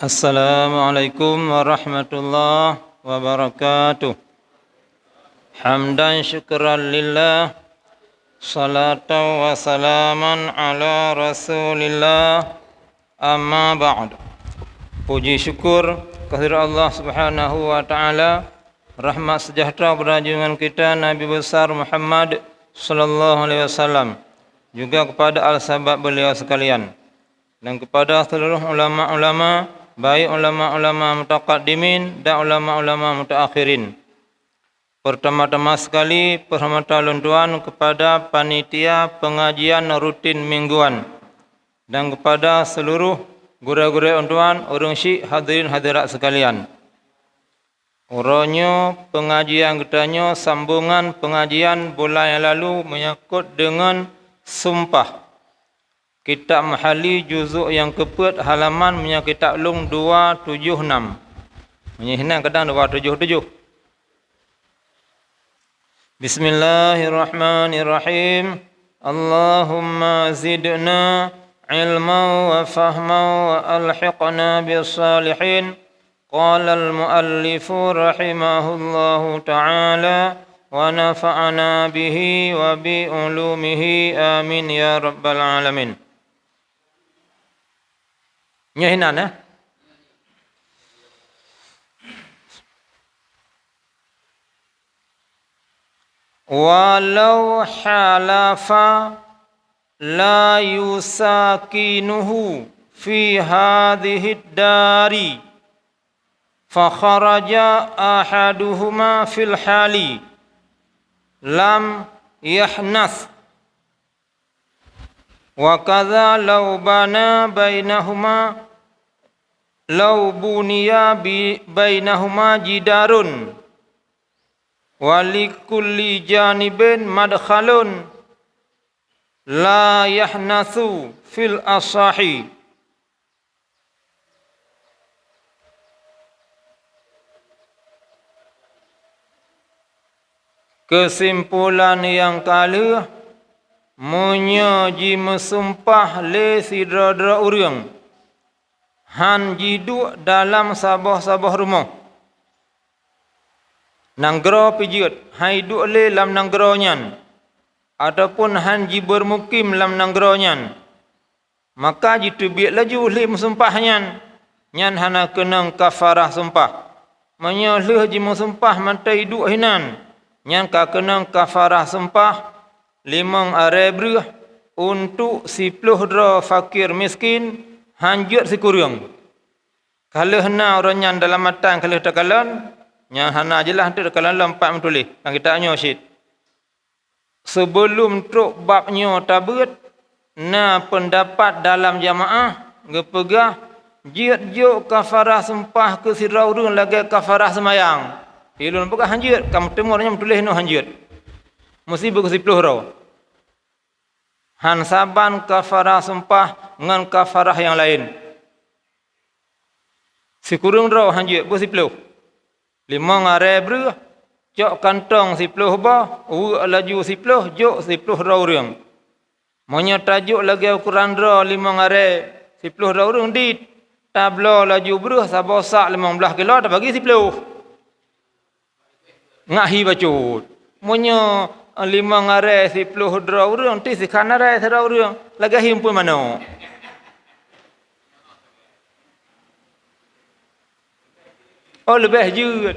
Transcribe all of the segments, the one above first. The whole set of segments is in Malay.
Assalamualaikum warahmatullahi wabarakatuh. Hamdan syukran lillah, salatan wa salaman ala rasulillah, amma ba'd. Puji syukur kehadirat Allah Subhanahu wa taala, rahmat sejahtera berjunjungan kita Nabi besar Muhammad sallallahu alaihi wasallam, juga kepada al-sahabat beliau sekalian, dan kepada seluruh ulama-ulama, baik ulama-ulama mutaqaddimin dan ulama-ulama mutaakhirin. Pertama-tama sekali, perhormatan tuan kepada panitia pengajian rutin mingguan dan kepada seluruh guru-guru tuan, urang syekh, hadirin hadirat sekalian. Urangnya pengajian kitanya sambungan pengajian bulan yang lalu menyangkut dengan sumpah. Kitab Mahali juzuk yang ke-4 halaman punya kitab Lung 276. Menyihinan kadang 277. Bismillahirrahmanirrahim. Allahumma zidna ilma wa fahma wa alhiqna bis salihin. Qala al-muallifu rahimahullahu ta'ala wa nafa'ana bihi wa bi ulumihi amin ya rabbal alamin. Nyahinan walau halafa la yusakinuhu fi hadhihi dari fa kharaja ahaduhuma fil hali lam yahnas wa kadza law bana bainahuma law buniya bainahuma jidarun wa likulli janibin madkhalun la yahnasu fil asahi. Kesimpulan yang kala, menyaji mesumpah le sidra-dra urang han jiduk dalam sabah-sabah rumah nanggro pijut hai duk le lam nanggro nyan ataupun han ji bermukim lam nanggro nyan, maka jitu biak laju le mesumpah nyan hana kenang kafarah sumpah. Menyoleh ji mesumpah mantai duk hinan nyan ka kenang kafarah sumpah 5 arebrih untuk 10 dra fakir miskin hanjut si kurang. Kalau hena orang nyan dalam matan kalau takalan nya hana jelah tu takalan lampat mentulih kan kita nyo syid. Sebelum truk babnya tabut na pendapat dalam jamaah gepegah jiat jo kafarah sumpah ke sirau urang lagi kafarah semayang. Ilun buka hanjut kam temurnya mentulih no hanjut. Mesti bersipuluh roh. Han saban kafarah sumpah dengan kafarah yang lain. Si kurung roh hanjut bersipuluh. 5 arebrih cok kantong 10 bah, laju 10 jok 10 roh urang. Monya tajuk lagi ukuran roh 5 are 10 roh urang dit. Tablo laju beruh sabosak 15 kilo dah bagi 10. Ngahi bacut. Monya 5 ngare 10 dra urang ti sikana rai sara urang lagi himpun mano. Oh lebih jut.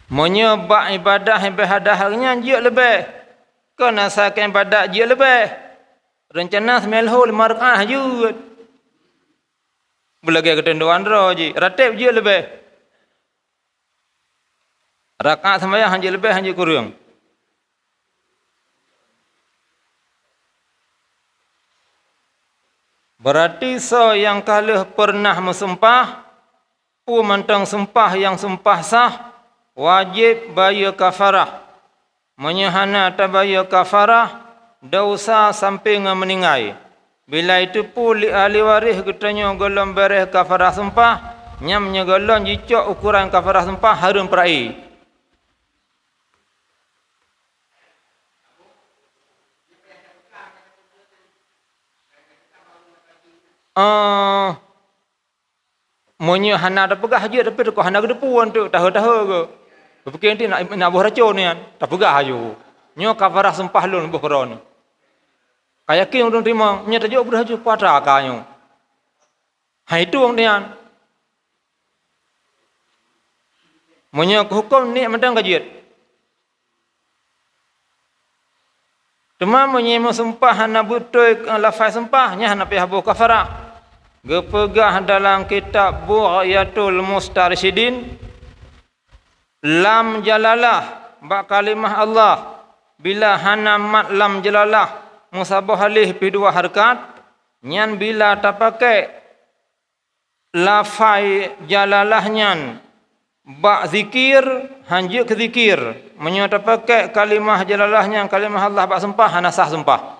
Monya bak ibadah hanya jut lebih. Kau nasakan ibadah jut lebih. Rencana semelho 5 rakaat jut. Belagi ketentuan dra ji. Ratib jut lebih. Rakaat sembahyang hanya lebih hanya kurang. Berarti so yang kalah pernah mensumpah, mentang sumpah yang sumpah sah, wajib bayar kafarah. Menyahana tabayar kafarah, dosa sampai meninggal. Bila itu puli ahli waris katanya golong beres kafarah sumpah, nyamnya golong jicok ukuran kafarah sumpah harum perai. Monya hana dah pegah je tapi kau hana ke depan tu tahu-tahu ke. Berfikir nanti nak buah racun ni kan. Tak pegah je. Nyo kafarah sempah lun buh koron. Kayak kin orang terima, nya tajuk berhaju pada kanyo. Hai itu orang nian. Monya hukum ni madang kajiat. Cuma monya sempah hana betul lafaz sempah nya hana pihak buh kafarah. Gepegah dalam kitab Bughayatul Mustarsyidin lam jalalah ba kalimah Allah bila hana mat lam jalalah musabah alih pi dua harakat nyan bila tak pakai lafai jalalah nyan ba zikir hanjuk ke zikir menyo tak pakai kalimah jalalah nyan kalimah Allah ba sempah hana sah sempah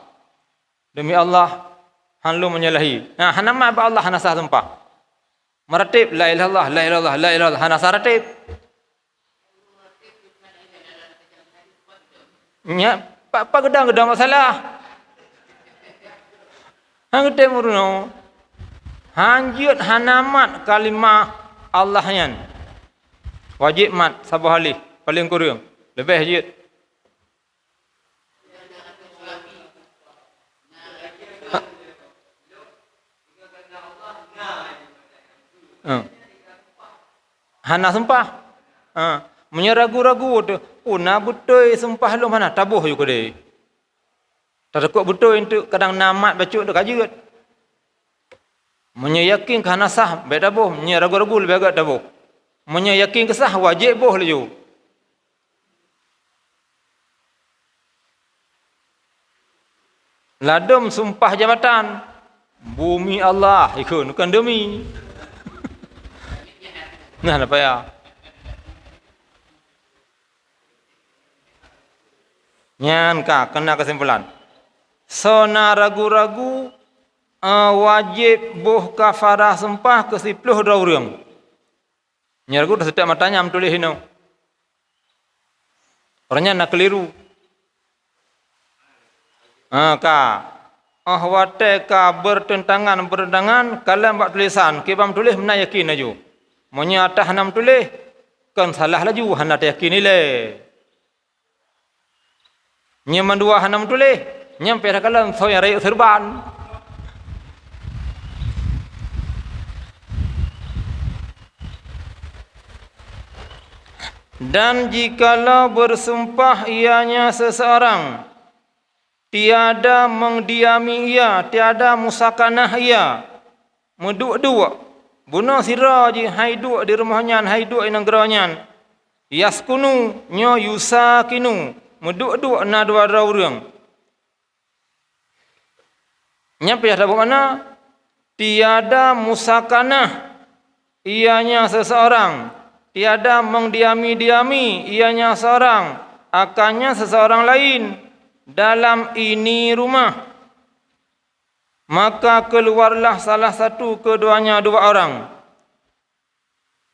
demi Allah hanlu menyalahi. Nah, hana ma ba Allah hana sah sempah. Meratib la ilaha illallah, la ilaha illallah, la ilaha illallah hana sah ratib. Nya apa gedang-gedang masalah. Hang te muruno. Hanjut hanamat kalimah Allah nyan. Wajib mat sabah halih paling kurang. Lebih hajut. Hana sempah. Menyeragu-ragu tu. Oh, nak betul sempah lu mana? Tabuh juga deh. Tak kuat betul itu kadang namat bacuk tu kajut. Menyayakin ke hana sah, baik tabuh. Menyeragu-ragu lebih agak tabuh. Menyayakin ke sah, wajib boh laju. Ladum sumpah jabatan. Bumi Allah. Ikut, bukan demi. Nah, apa ya? Nyan ka kena kesimpulan. Sona ragu-ragu wajib boh kafarah sempah ke 10 orang. Nyaragu dah setiap matanya am tulis hino. Orangnya nak keliru. Wate ka bertentangan kalam bak tulisan kibam tulis mena yakin aju. Monya atah nam tulis kan salah laju hana yakin ile. Nyaman dua hanam tulis nyampe dah kalam so yang raya serban. Dan jikalau bersumpah ianya seseorang tiada mendiami ia, tiada musakanah ia, meduk-duk bunuh sira ji haiduk di rumahnya, haiduk di negeranya, yaskunu nyo yusakinu, meduk-duk na dua orang. Nyapa ada mana? Tiada musakanah ianya seseorang, tiada mendiami-diami ianya seorang, akannya seseorang lain dalam ini rumah. Maka keluarlah salah satu keduanya dua orang.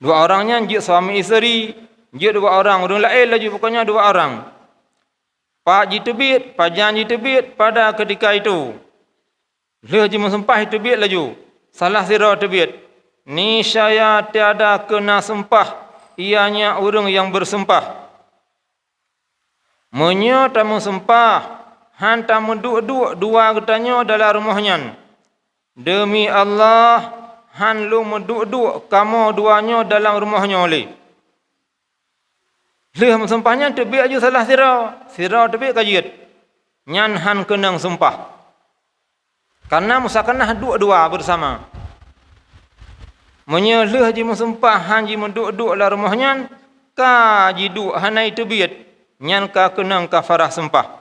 Dua orangnya jik suami isteri, jik dua orang. Orang lain lagi pokoknya dua orang. Pak jitebit, pak janji tebit pada ketika itu. Leh ji mensempah tebit laju. Salah sira tebit. Niscaya tiada kena sempah ianya orang yang bersumpah. Menyo tamu sempah hantam menduk-duk dua getanya dalam rumahnya. Demi Allah, han lu menduk-duk kamu duanya dalam rumahnya oleh. Leh sempahnya tebik aja salah sira. Sira tebik kajiat. Nyan han kenang sumpah. Karena musakanah dua-dua bersama. Menyeleh ji musumpah han ji menduk-duk dalam rumahnya ka ji duk hanai tebik. Nyan ka kenang kafarah sempah.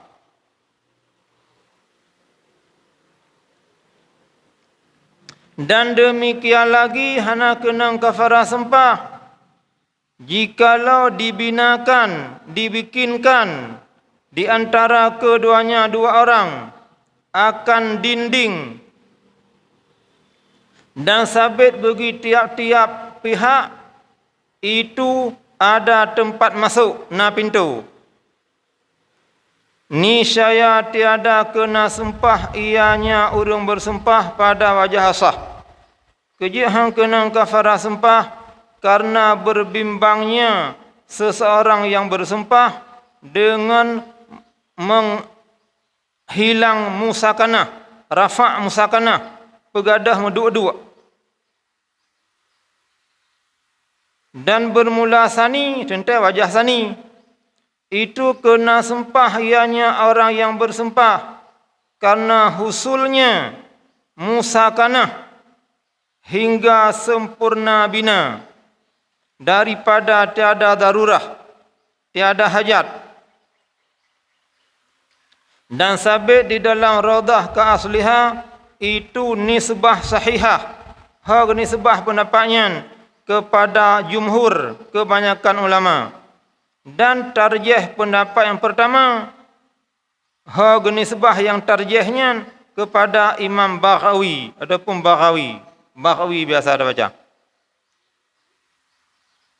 Dan demikian lagi hana kenang kafarah sempah jikalau dibinakan, dibikinkan di antara keduanya dua orang akan dinding dan sabit bagi tiap-tiap pihak itu ada tempat masuk na pintu. Niscaya tiada kena sempah ianya orang bersumpah pada wajah sah. Kejia hang kena kafarah sempah karena berbimbangnya seseorang yang bersumpah dengan menghilang musakanah, rafa' musakanah, pegadah dua-dua. Dan bermula sani, contoh wajah sani, itu kena sempah ianya orang yang bersumpah karena husulnya musakanah hingga sempurna bina daripada tiada darurah, tiada hajat. Dan sabit di dalam Raudah ke asliha itu nisbah sahihah, hak nisbah pendapatnya kepada jumhur, kebanyakan ulama. Dan tarjih pendapat yang pertama, hak nisbah yang tarjihnya kepada Imam Baghawi ataupun Baghawi biasa ada baca.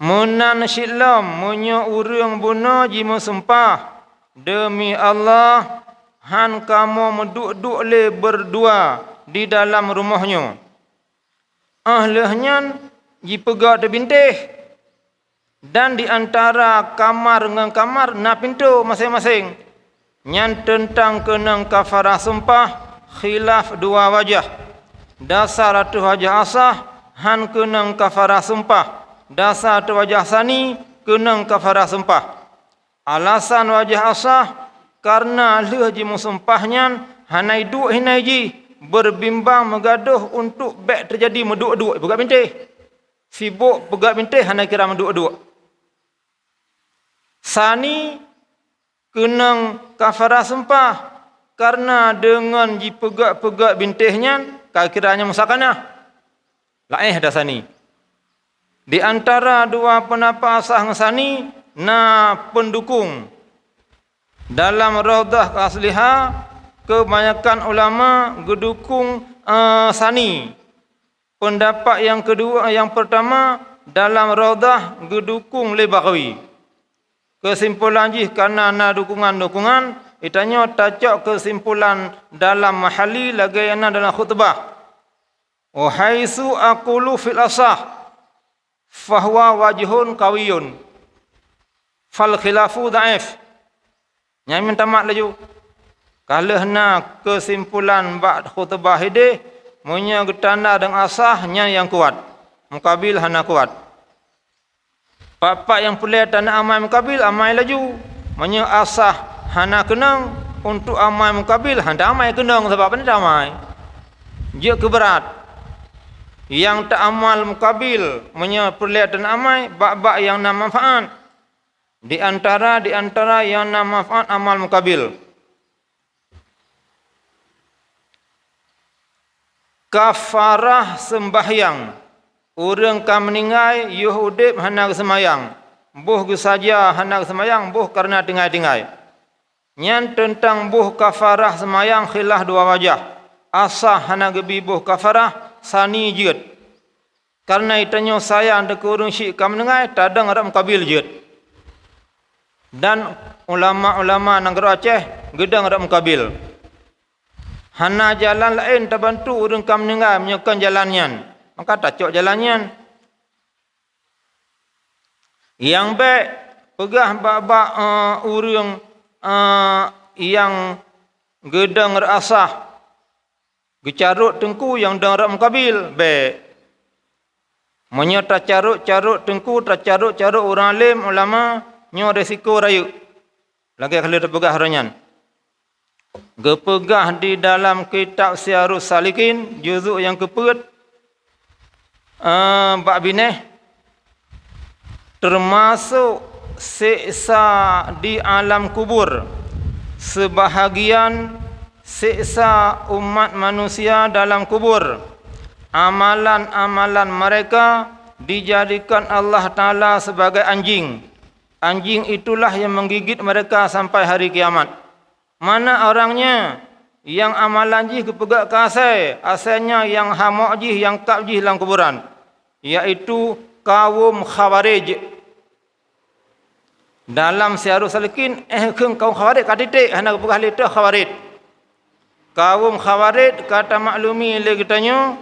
Munan syilam munyo urang bunuh jimu sumpah demi Allah han kamu meduk-duk le berdua di dalam rumahnya. Ahlahnya jipegak de bintih dan di antara kamar dengan kamar na pintu masing-masing. Nyan tentang kenang kafarah sumpah khilaf dua wajah. Dasar atu wajah asah han kenang kafarah sumpah. Dasar atu wajah sani kenang kafarah sumpah. Alasan wajah asah karena leh ji musumpahnya hanai duk hinai ji berbimbang megaduh untuk bek terjadi meduk-duk pegak bintih. Sibuk pegak bintih hanai kira meduk-duk. Sani kenang kafarah sumpah karena dengan ji pegak-pegak bintihnya kiranya musakanah. Laih dah sani. Di antara dua pendapat asah sani na pendukung. Dalam Raudah asliha kebanyakan ulama gedukung sani. Pendapat yang kedua, yang pertama dalam Raudah gedukung le Baghawi. Kesimpulan jih karena na dukungan-dukungan itanya tacak kesimpulan dalam mahali lagi yana dalam khutbah. Wa haitsu aqulu fil asah fahuwa wajhun qawiyun fal khilafu dhaif. Nyai minta mak laju. Kalau na kesimpulan ba'd khutbah hidih munya getanda dengan asahnya yang kuat. Mukabil hana kuat. Bapak yang pelai tanah amai mukabil amai laju. Munya asah hana kenang untuk amai mukabil hana amai kenang sebab apa ni amai. Dia keberat. Yang tak amal mukabil munya pelai tanah amai bak-bak yang nak manfaat. Di antara yang nak manfaat amal mukabil. Kafarah sembahyang. Orang kam meninggal yuhudib hana semayang. Buh saja hana semayang, buh karena tinggai-tinggai. Nyan tentang buh kafarah semayang khilaf dua wajah. Asah hana gebi buh kafarah sani jid. Karena itanya sayang dek urang syik kam meninggal tadang arab mukabil jid. Dan ulama-ulama negara Aceh gedang arab mukabil. Hana jalan lain terbantu urang kam meninggal menyekan jalannya. Maka tacok jalannya. Yang baik pegah bak-bak urang yang gedang rasah. Gecarut tengku yang dang rak mukabil baik. Monya tacarut-carut tengku, tacarut-carut orang alim ulama nyo resiko rayu. Lagi kali terpegah ranyan. Gepegah di dalam kitab Syiarus Salikin juzuk yang keempat bab bineh termasuk siksa di alam kubur, sebahagian siksa umat manusia dalam kubur. Amalan-amalan mereka dijadikan Allah Ta'ala sebagai anjing. Anjing itulah yang menggigit mereka sampai hari kiamat. Mana orangnya yang amalan jih kepegak kasai, asalnya yang hamak jih, yang kap jih dalam kuburan, yaitu kaum Khawarij. Dalam Syiarus Salikin kaum Khawarij katitik hana kepegah lita Khawarij. Kaum Khawarij kata maklumi le kitanya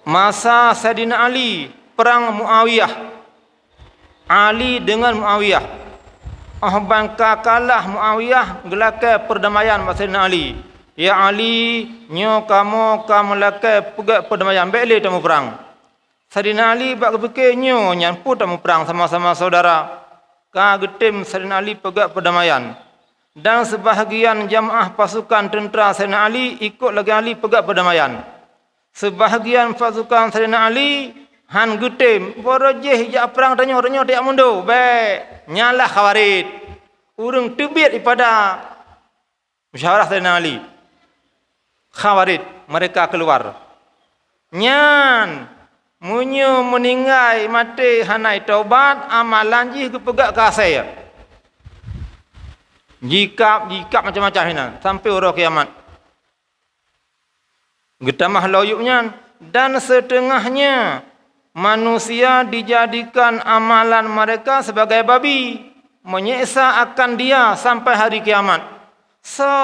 masa Sayyidina Ali, perang Muawiyah. Ali dengan Muawiyah. Bangka kalah Muawiyah, gelakai perdamaian masa Sayyidina Ali. Ya Ali, nyo kamu lakai pegak perdamaian, baiklah tamu perang. Sayyidina Ali bak berfikir nyo nyan pun tamu perang sama-sama saudara. Ka getim Sayyidina Ali pegak perdamaian. Dan sebahagian jamaah pasukan tentera Sayyidina Ali ikut lagi Ali pegak perdamaian. Sebahagian pasukan Sayyidina Ali han getim borojeh jak perang tanya orangnya tak mundur. Baik, nyalah Khawarij. Urang tebit daripada musyawarah Sayyidina Ali. Khawarij mereka keluar. Nyan munyo meninggai mati hanai taubat amalan jih kepegak kasai. Jika macam-macam ini sampai orang kiamat. Getamah loyuknya dan setengahnya manusia dijadikan amalan mereka sebagai babi, menyiksa akan dia sampai hari kiamat.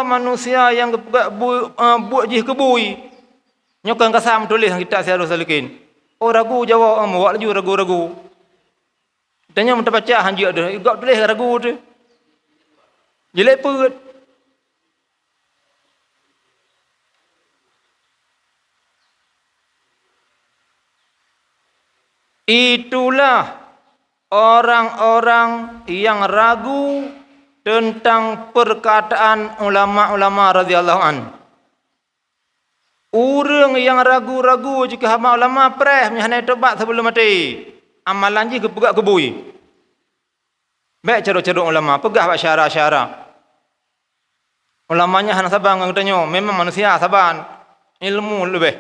Manusia yang buat jih kebui nyokan kasam tulis kita seharus salikin. Oh ragu jawab buat laju ragu-ragu. Tanya minta baca hanji ada, igak tulis ragu tu. Jelek perut. Itulah orang-orang yang ragu tentang perkataan ulama-ulama radhiyallahu an. Orang yang ragu-ragu jika hamba ulama pereh menyanai tobat sebelum mati. Amalan je kepegak kebui. Baik cara-cara ulama, pegah buat syarah-syarah. Ulamanya hana saban ngang tanya, memang manusia saban ilmu lebih.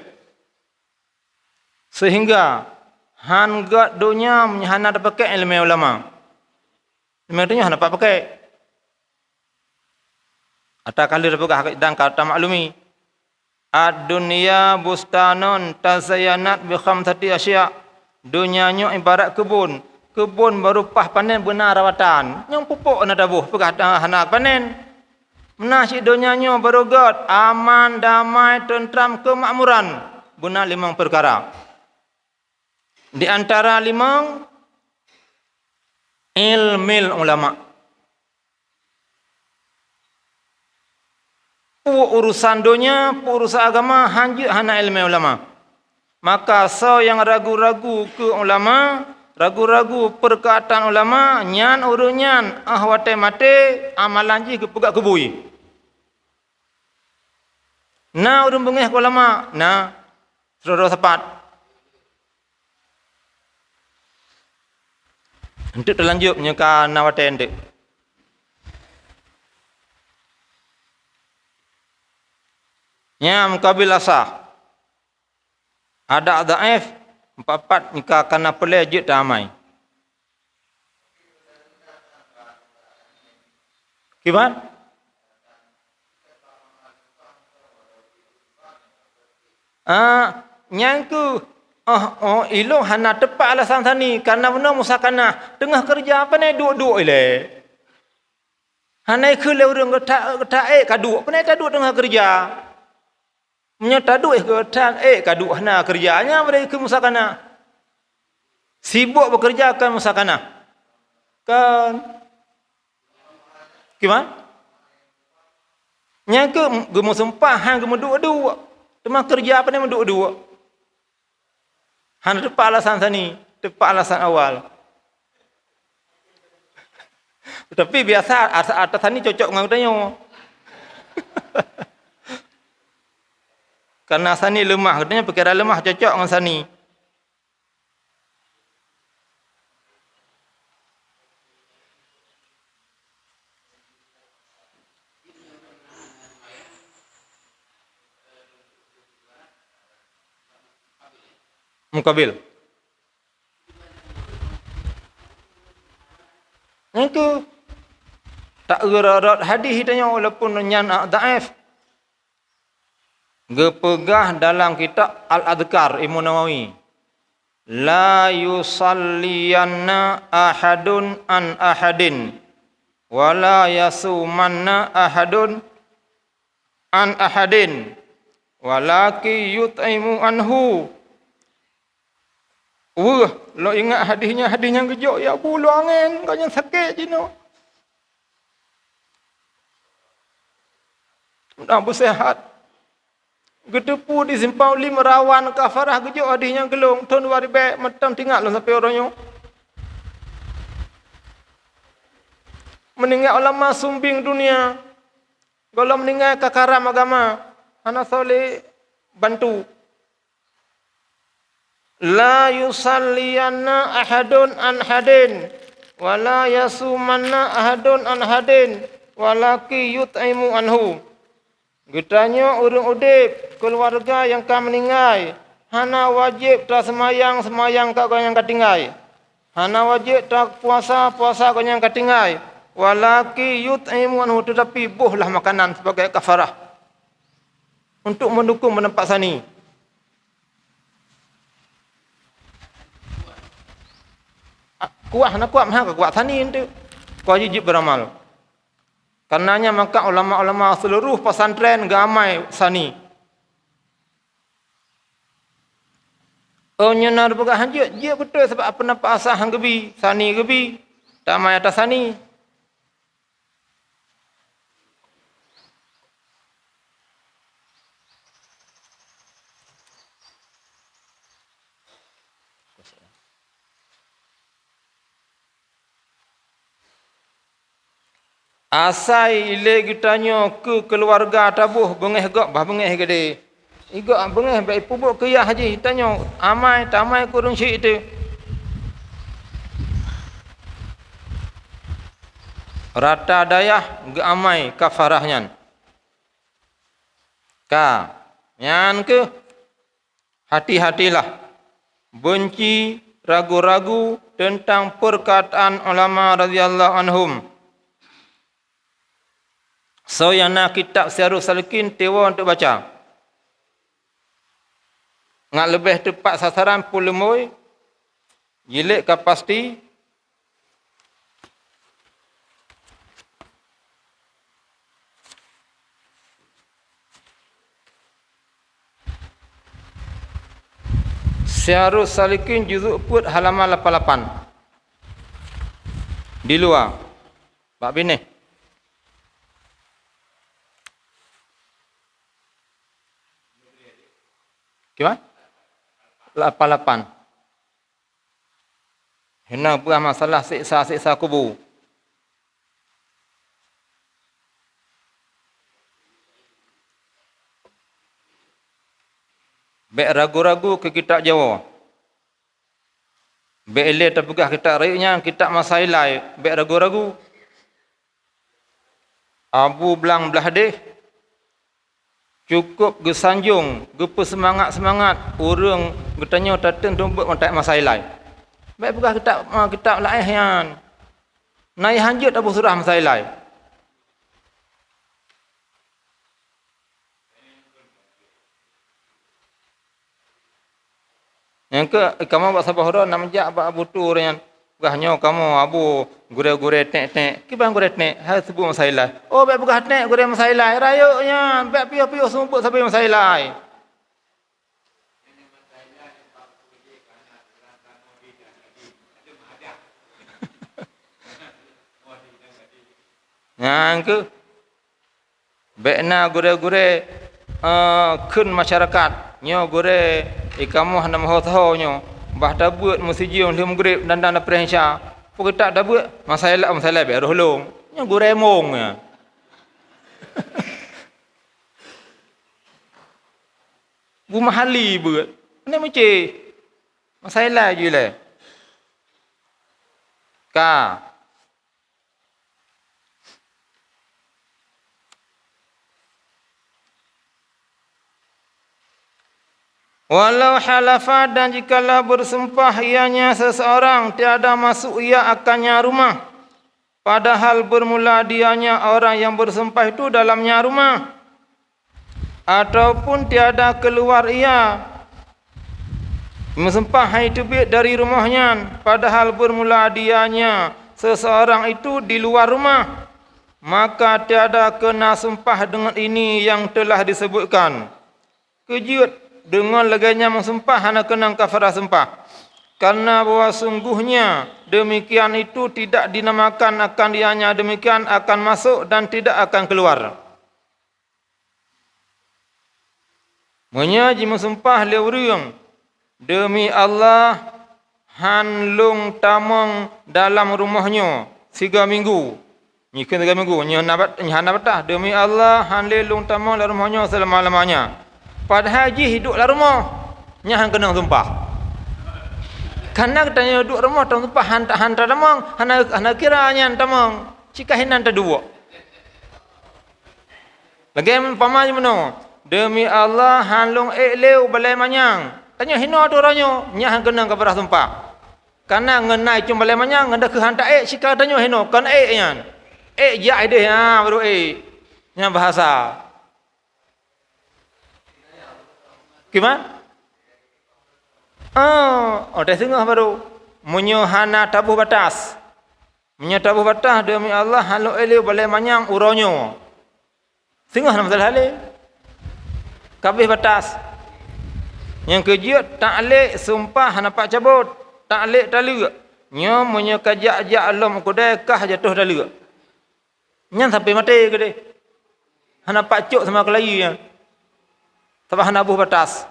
Sehingga han gat dunia hana dapat pakai ilmu ulama. Ilmu tanya hana dapat pakai. Atau kali dapat dan kata maklumi. Ad-dunya bustanun tazayyanat bi khamsati asya'. Dunianya ibarat kebun. Kebun baru pah panen benar rawatan. Yang pupuk ana dabuh pegah hana panen. Menasih dunianya baru god aman, damai, tentram, kemakmuran. Benar 5 perkara. Di antara 5 ilmil ulama. Urusan dunia, urusan agama hanya hana ilmu ulama. Maka yang ragu-ragu ke ulama, ragu-ragu perkataan ulama, nyan urunyan ahwate mate amalan ji kepegak kebui. Na urun bengeh ke ulama, na saudara sepat. Untuk terlanjut menyeka nawate endek. Nyam kabil asah. Ada dhaif 4 nikah kana pelejit damai. Gimana? Nyangku ilo hana tepat alasan tani karena benar musakana tengah kerja apa ni duk-duk ile. Hanai ke le urang kata kaduk apa ni taduk tengah kerja. Menyata duit ke kaduk hana kerjanya mereka musakana. Sibuk bekerja kan musakana. Kan gimana? Nyangku gemu sempah hang gemu duk-duk. Tengah kerja apa ni duk-duk. Hana tepat alasan tani, tepat alasan awal. Tapi biasa atas tani cocok dengan tanya. Karena sani lemah, katanya perkara lemah cocok dengan sani. Mukabil. Itu tak gerak hadis tanya walaupun nyan dhaif. Gepegah dalam kitab Al-Adhkar Imam Nawawi. La yusalliyanna ahadun an ahadin wala yasumanna ahadun an ahadin walaki yut'imu anhu Wah, lo ingat hadisnya gejok ya bulu angin, kau yang sakit jino. Dah bersehat. Gedepu di simpang lim rawan kafarah gejok hadisnya gelung. Tuan wari baik macam tinggal lah sampai orangnya. Meninggal ulama sumbing dunia. Kalau meninggal kakaram agama, anak soleh bantu. La yusalliyanna ahadun an hadin wala yasumanna ahadun an hadin walaki yut'imu anhu. Getanya urang udip keluarga yang ka meninggal hana wajib tak semayang kau yang katinggal. Hana wajib tak puasa kau yang katinggal. Walaki yut'imu anhu, tetapi buhlah makanan sebagai kafarah untuk mendukung menempat sani. Kuat maha kuat sani itu. Wajib beramal. Karenanya maka ulama-ulama seluruh pesantren gamai sani. Oh nyenar bukan hanjut, dia betul sebab apa nampak asah hang gebi, sani gebi. Tak mai atas sani. Asai ile gitanyo ke keluarga tabuh bengeh gak bah bengeh gede. Igak bengeh baik pubuk kiyah haji tanyo amai tamai kurung syik itu. Rata dayah ge amai kafarahnya. Ka nyan ke hati-hatilah benci ragu-ragu tentang perkataan ulama radhiyallahu anhum. So yang nak kitab Syiarus Salikin tewa untuk baca. Ngak lebih tepat sasaran pulemoi jilid ke pasti Syiarus Salikin juzuk put halaman 88. Di luar. Pak Bineh. Gimana? 88. Hendak buah masalah siksa kubur. Bek ragu-ragu ke kitab Jawa. Bek eleh terpegah kitab rakyatnya, kitab Masailai. Bek ragu-ragu. Abu Belang belah deh. Cukup gesanjung, semangat orang bertanya datang tumpuk mentak Masailai. Baik bukan kitab lain yang naik hanjut Abu Surah Masailai. Yang ke kamu buat sabah hura nak menjak Abu Tur yang bukannya kamu Abu gure-gure tek-tek. Kibang gure tek? Hai sebut Masailai. Oh baik bukan tek gure Masailai. Rayuknya baik piu-piu sumpuk sampai Masailai. Yang ke bekna gure-gure kun masyarakat nyo gure ikamu hana mahu tahu nyo bah dabut musijil lim grip dan prehensya pun tak dabut masalah be rohlong nyo gure mong ya. Bu mahali buat ni mece masalah je le ka walau halafa, dan jikalau bersumpah ianya seseorang tiada masuk ia akannya rumah, padahal bermula dianya orang yang bersumpah itu dalamnya rumah, ataupun tiada keluar ia bersumpah itu dari rumahnya, padahal bermula dianya seseorang itu di luar rumah, maka tiada kena sumpah dengan ini yang telah disebutkan. Kejut dengan leganya mensumpah hana kena kafarah sumpah. Karena bahwa sungguhnya demikian itu tidak dinamakan akan dianya demikian akan masuk dan tidak akan keluar. Menyaji mensumpah leurung demi Allah hanlung tamang dalam rumahnya 3 minggu. Nyikan 3 minggu. Nyanabatah demi Allah hanlung tamang dalam rumahnya selama-lamanya. Padahal haji hidup dalam rumah. Nyahan kena sumpah. Karena katanya duduk rumah tak sumpah hantar tamang. Hana kiranya tamang. Cikahinan tak dua. Lagi pamanya mana? Demi Allah hanlung leu balai manyang. Tanya hina tu orangnya. Nyahan kena kepada sumpah. Karena ngenai cuma balai manyang. Ngenda ke hantar cika tanya hina. Kan yan. Ya dia baru yang bahasa. Gimana? Ada sengah baru. Menyohana tabuh batas. Menyatabuh batas demi Allah halu eleu balai manyang uronyo. Sengah nama salah halih. Kabeh batas. Yang kejut taklek sumpah nampak cabut. Taklek talu. Nya menyekajak-jak alam kudai kah jatuh talu. Nya sampai mati ke dia. Hana pacuk sama kelayu. Sebab hana abuh batas.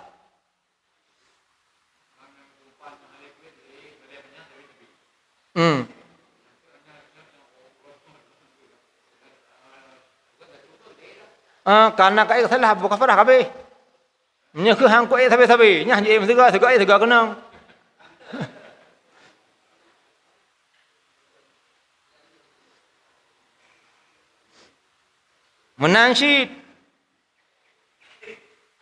Karena kai salah bukan farah kabeh. Nya ke hang ko sabe-sabe, nya je sega kena. Menansyid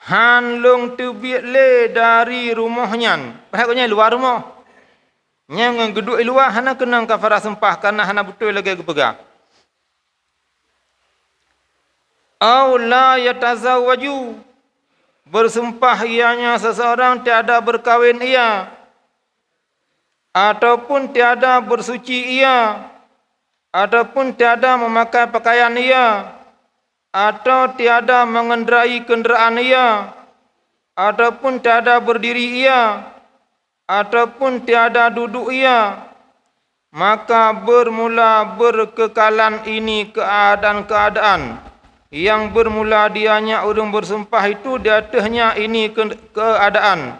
hanlung tubiat le dari rumahnya. Pahaknya luar rumah. Yang geduk luar hana kena kafarah sumpah karena hana betul lagi kepegang. Aw la yatazawwaju bersumpah ianya seseorang tiada berkahwin ia ataupun tiada bersuci ia ataupun tiada memakai pakaian ia atau tiada mengendarai kenderaan ia ataupun tiada berdiri ia ataupun tiada duduk ia, maka bermula berkekalan ini keadaan-keadaan yang bermula dianya urung bersumpah itu di atasnya ini keadaan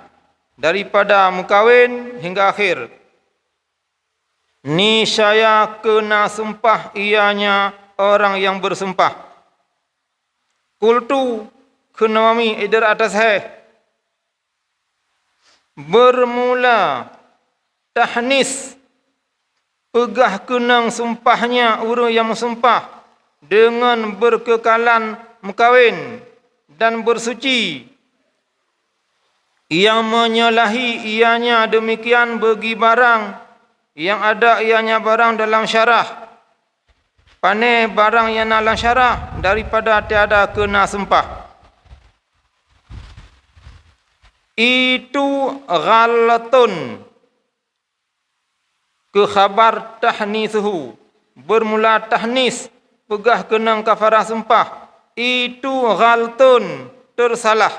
daripada mukawin hingga akhir. Niscaya kena sumpah ianya orang yang bersumpah. Kultu kenawami idar atas bermula tahnis pegah kenang sumpahnya orang yang sumpah dengan berkekalan mukawin dan bersuci yang menyalahi ianya demikian bagi barang yang ada ianya barang dalam syarah pane barang yang dalam syarah daripada tiada kena sumpah. Itu ghalatun ke khabar tahnisuhu bermula tahnis pegah kenang kafarah sumpah itu ghalatun tersalah.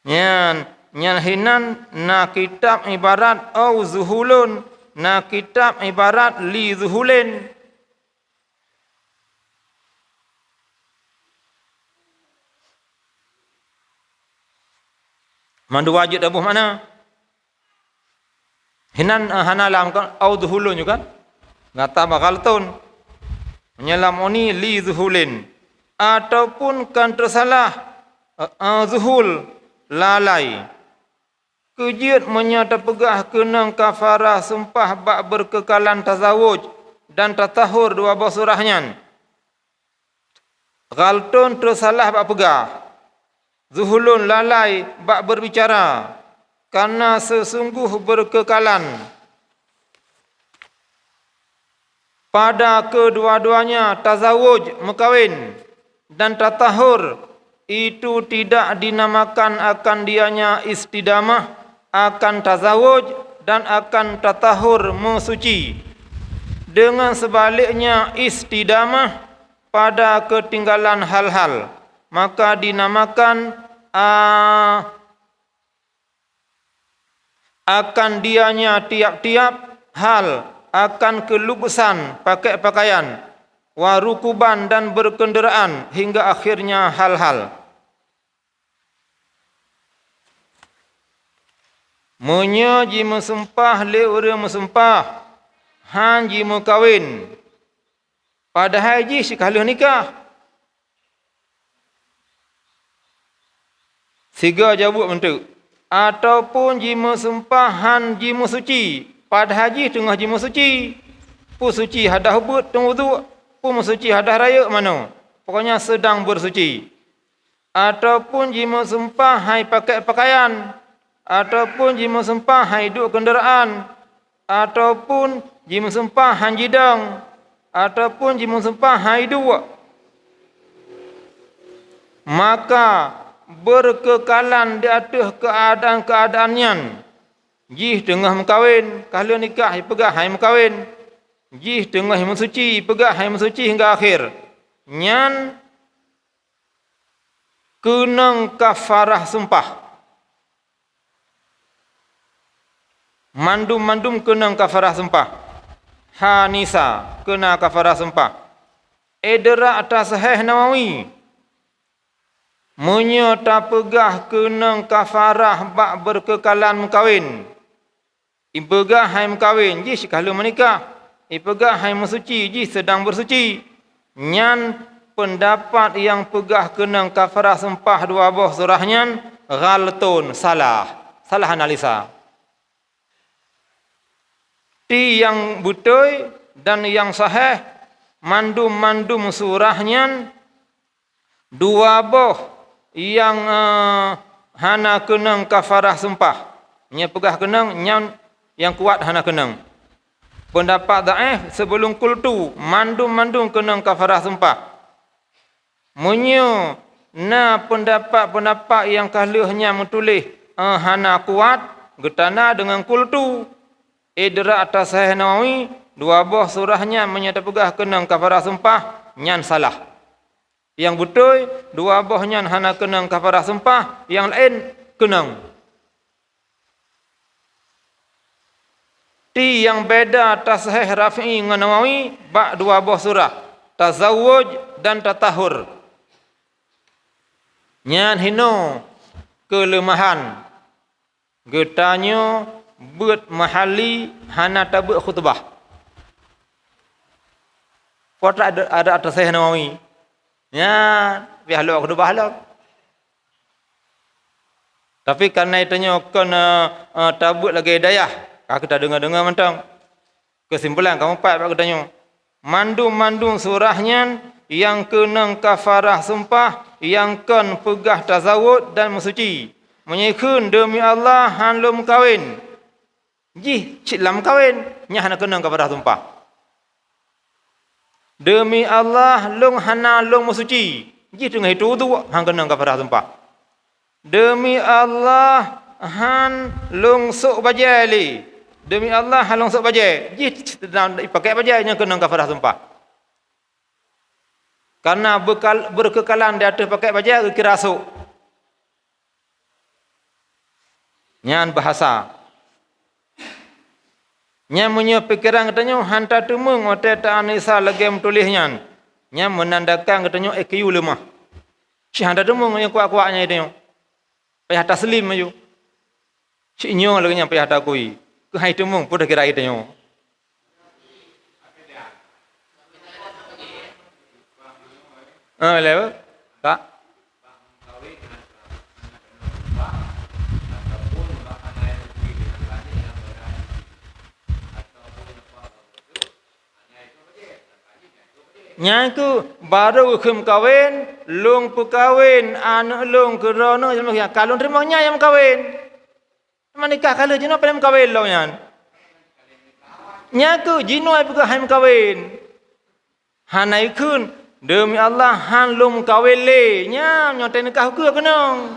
Nyan hinan na kitab ibarat au zuhulun na kitab ibarat li zuhulin. Mandu wajib abuh mana? Hinan hanalam kan au zuhulun juga. Ngata baghaltun. Menyelam oni li zuhulin ataupun kan tersalah zuhul lalai. Kejut menyata pegah kenang kafarah sumpah bak berkekalan tazawuj dan tatahur dua buah surahnya. Ghaltun tersalah bak pegah. Zuhulun lalai bak berbicara karena sesungguh berkekalan pada kedua-duanya tazawuj mekawin dan tatahur itu tidak dinamakan akan dianya istidamah akan tazawuj dan akan tatahur mensuci. Dengan sebaliknya istidamah pada ketinggalan hal-hal maka dinamakan akan dianya tiap-tiap hal, akan kelugusan pakai pakaian, warukuban dan berkenderaan, hingga akhirnya hal-hal. Munya jima sempah le orang mesempah, han jima kawin. Padahal ji sekali nikah. Siga jawab bentuk. Ataupun jima sempahan jima suci. Padahal ji tengah jima suci. Pu suci hadah hubut tengah wudu. Pu suci hadah raya mana. Pokoknya sedang bersuci. Ataupun jima sempah hai pakai pakaian. Ataupun jima sempah hai duduk kenderaan. Ataupun jima sempah han jidang. Ataupun jima sempah hai dua. Maka berkekalan di atas keadaan-keadaannya. Jih tengah mengkawin, kalau nikah pegah hai mengkawin. Jih tengah mensuci, pegah hai mensuci hingga akhir. Nyan kenang kafarah sumpah. Mandum-mandum kenang kafarah sumpah. Hanisa kena kafarah sumpah. Edera atas Sahih Nawawi. Munya tak pegah kenang kafarah bak berkekalan mengkawin. Ipegah hai mengkawin, ji sekala menikah. Ipegah hai mensuci, ji sedang bersuci. Nyan pendapat yang pegah kenang kafarah sempah dua buah surahnya ghaltun, salah analisa. Ti yang betul dan yang sahih mandum-mandum surahnya dua buah yang hana kenang kafarah sumpah. Nya pegah kenang, yang kuat hana kenang. Pendapat dhaif sebelum kultu mandum-mandum kenang kafarah sumpah. Munyo na pendapat yang kalihnya metulis hana kuat getana dengan kultu. Idra atas Sahih Nawawi dua buah surahnya menyata pegah kenang kafarah sumpah nyan salah. Yang betul, dua buahnya hana kenang kafarah sumpah, yang lain kenang. Ti yang beda atas Sahih Rafi'i dengan Nawawi, bak dua buah surah, tazawuj dan tatahur. Nyan hino kelemahan. Getanya buat mahali hana tabuk khutbah. Potra ada atas Sahih Nawawi. Ya, bihalok kudu bahalok. Tapi karena itunya kena tabut lagi dayah. Kita dengar-dengar mentang. Kesimpulan kamu empat pak katanya. Mandum-mandum surahnya yang kenang kafarah sumpah, yang kan pegah tazawud dan mensuci. Menyikun demi Allah han lum kawin. Ji, cik lam kawin, nya hana kenang kafarah sumpah. Demi Allah long hana long musuci. Ji tengah itu tu hang kenang kafarah sumpah. Demi Allah han long sok bajali. Demi Allah han long sok bajai. Ji pakai bajai yang kenang kafarah sumpah. Karena berkekalan di atas pakai bajai kira sok. Nyan bahasa. Nya punya pikiran katanya hantar temung otak tak anisa lagi menulisnya. Nya menandakan katanya IQ lemah. Si hantar temung yang kuat-kuatnya itu. Payah taslim aja. Si nyo lagi yang payah takui. Ke hai temung pun dah kira itu nyo. Lepas tak. Nyaku baru kem kawin, long pekawin, anak long kerana macam kalau terimanya yang kawin. Menikah kalau jino pelem kawin lo nyan. Nyaku jino ai peka ham kawin. Hanai kun demi Allah han long kawin le, nya nyote nikah ku kenong.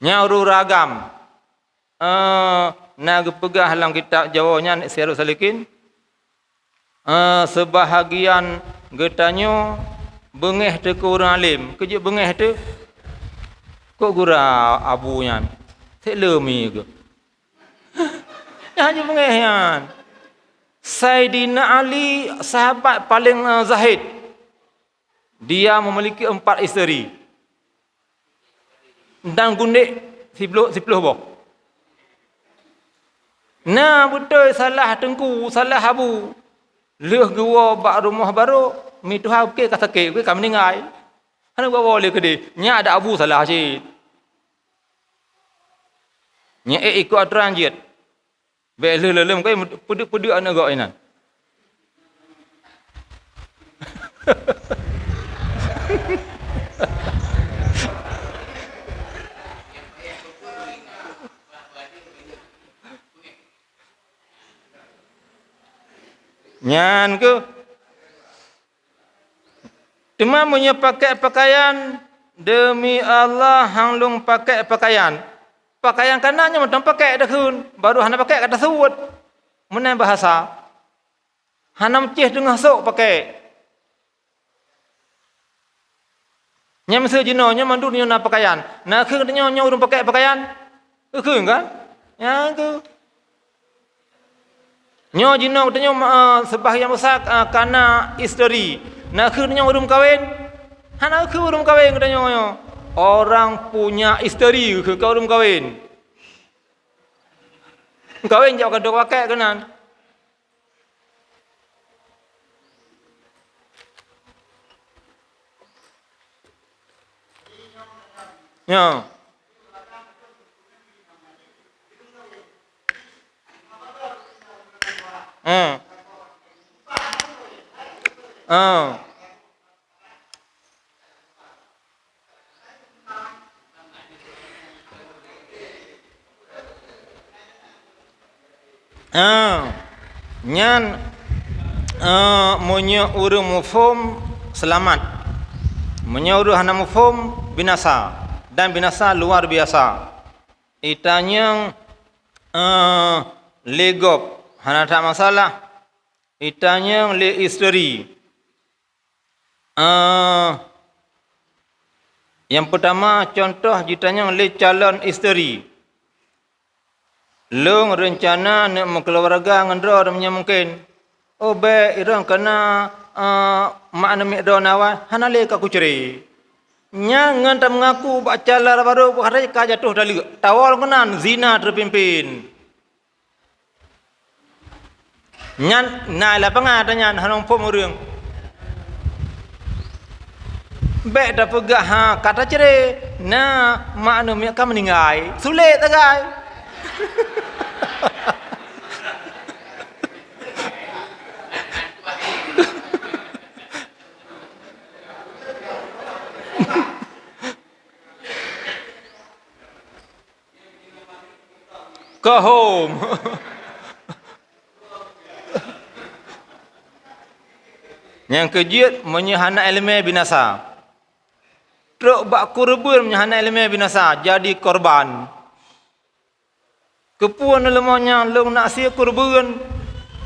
Nya uru ragam. Nak pegah dalam kitab Jawanya Sirus Salikin. Sebahagian getanya bengeh tu ke orang alim. Kerja bengeh tu Kok gura abunya. Saya lemi ke. Yang mengehan. Sayyidina Ali sahabat paling zahid. Dia memiliki 4 isteri. Dan gundik 10 boh. Nah betul salah tengku, salah habu. Leh gua bak rumah baru, mi tu hab ke kata ke kami ningai. Hana gua boleh ke dia. Nya ada abu salah cik. Nya ikut aturan jit. Be lelem kai peduk anak gak ini. Nyan ke Cuma punya pakai pakaian demi Allah hanglung pakai pakaian. Pakaian kanannya macam pakai dah kun. Baru hana pakai kata suwut. Mana bahasa? Hana mecih dengar sok pakai. Nya mesti jinonya mandu nya na pakaian. Na ke nya urung pakai pakaian. Ke kan? Ya ke. Nyo jino katanya sebahagian besar karena isteri. Nak akhirnya urung kawin. Hana ke urung kawin katanya. Orang punya isteri ke kau urung kawin. Kawin jauh kada pakai kenan. Ya. Nyan munyo urung mufhum selamat. Munyo urung hana mufhum binasa dan binasa luar biasa. Itanya legop hana tak masalah. Itanya le isteri. Yang pertama contoh ditanya le calon isteri. Long rencana nak berkeluarga dengan dorangnya mungkin. Oh be irang kena makna mi do nawa hana le ka kuceri. Nya ngan tam mengaku baca lar baru hari ka jatuh dali. Tawal kenan zina terpimpin. Nyan na la pangatanya hanong pom urang. Be da pegah ha kata cere na makna mi ka meningai. Sulit tagai. Go home. Yang kejiat menyahana elemen binasa. Truk bak kurban menyahana elemen binasa jadi korban. Kepuan lemahnya long nak sia kurban.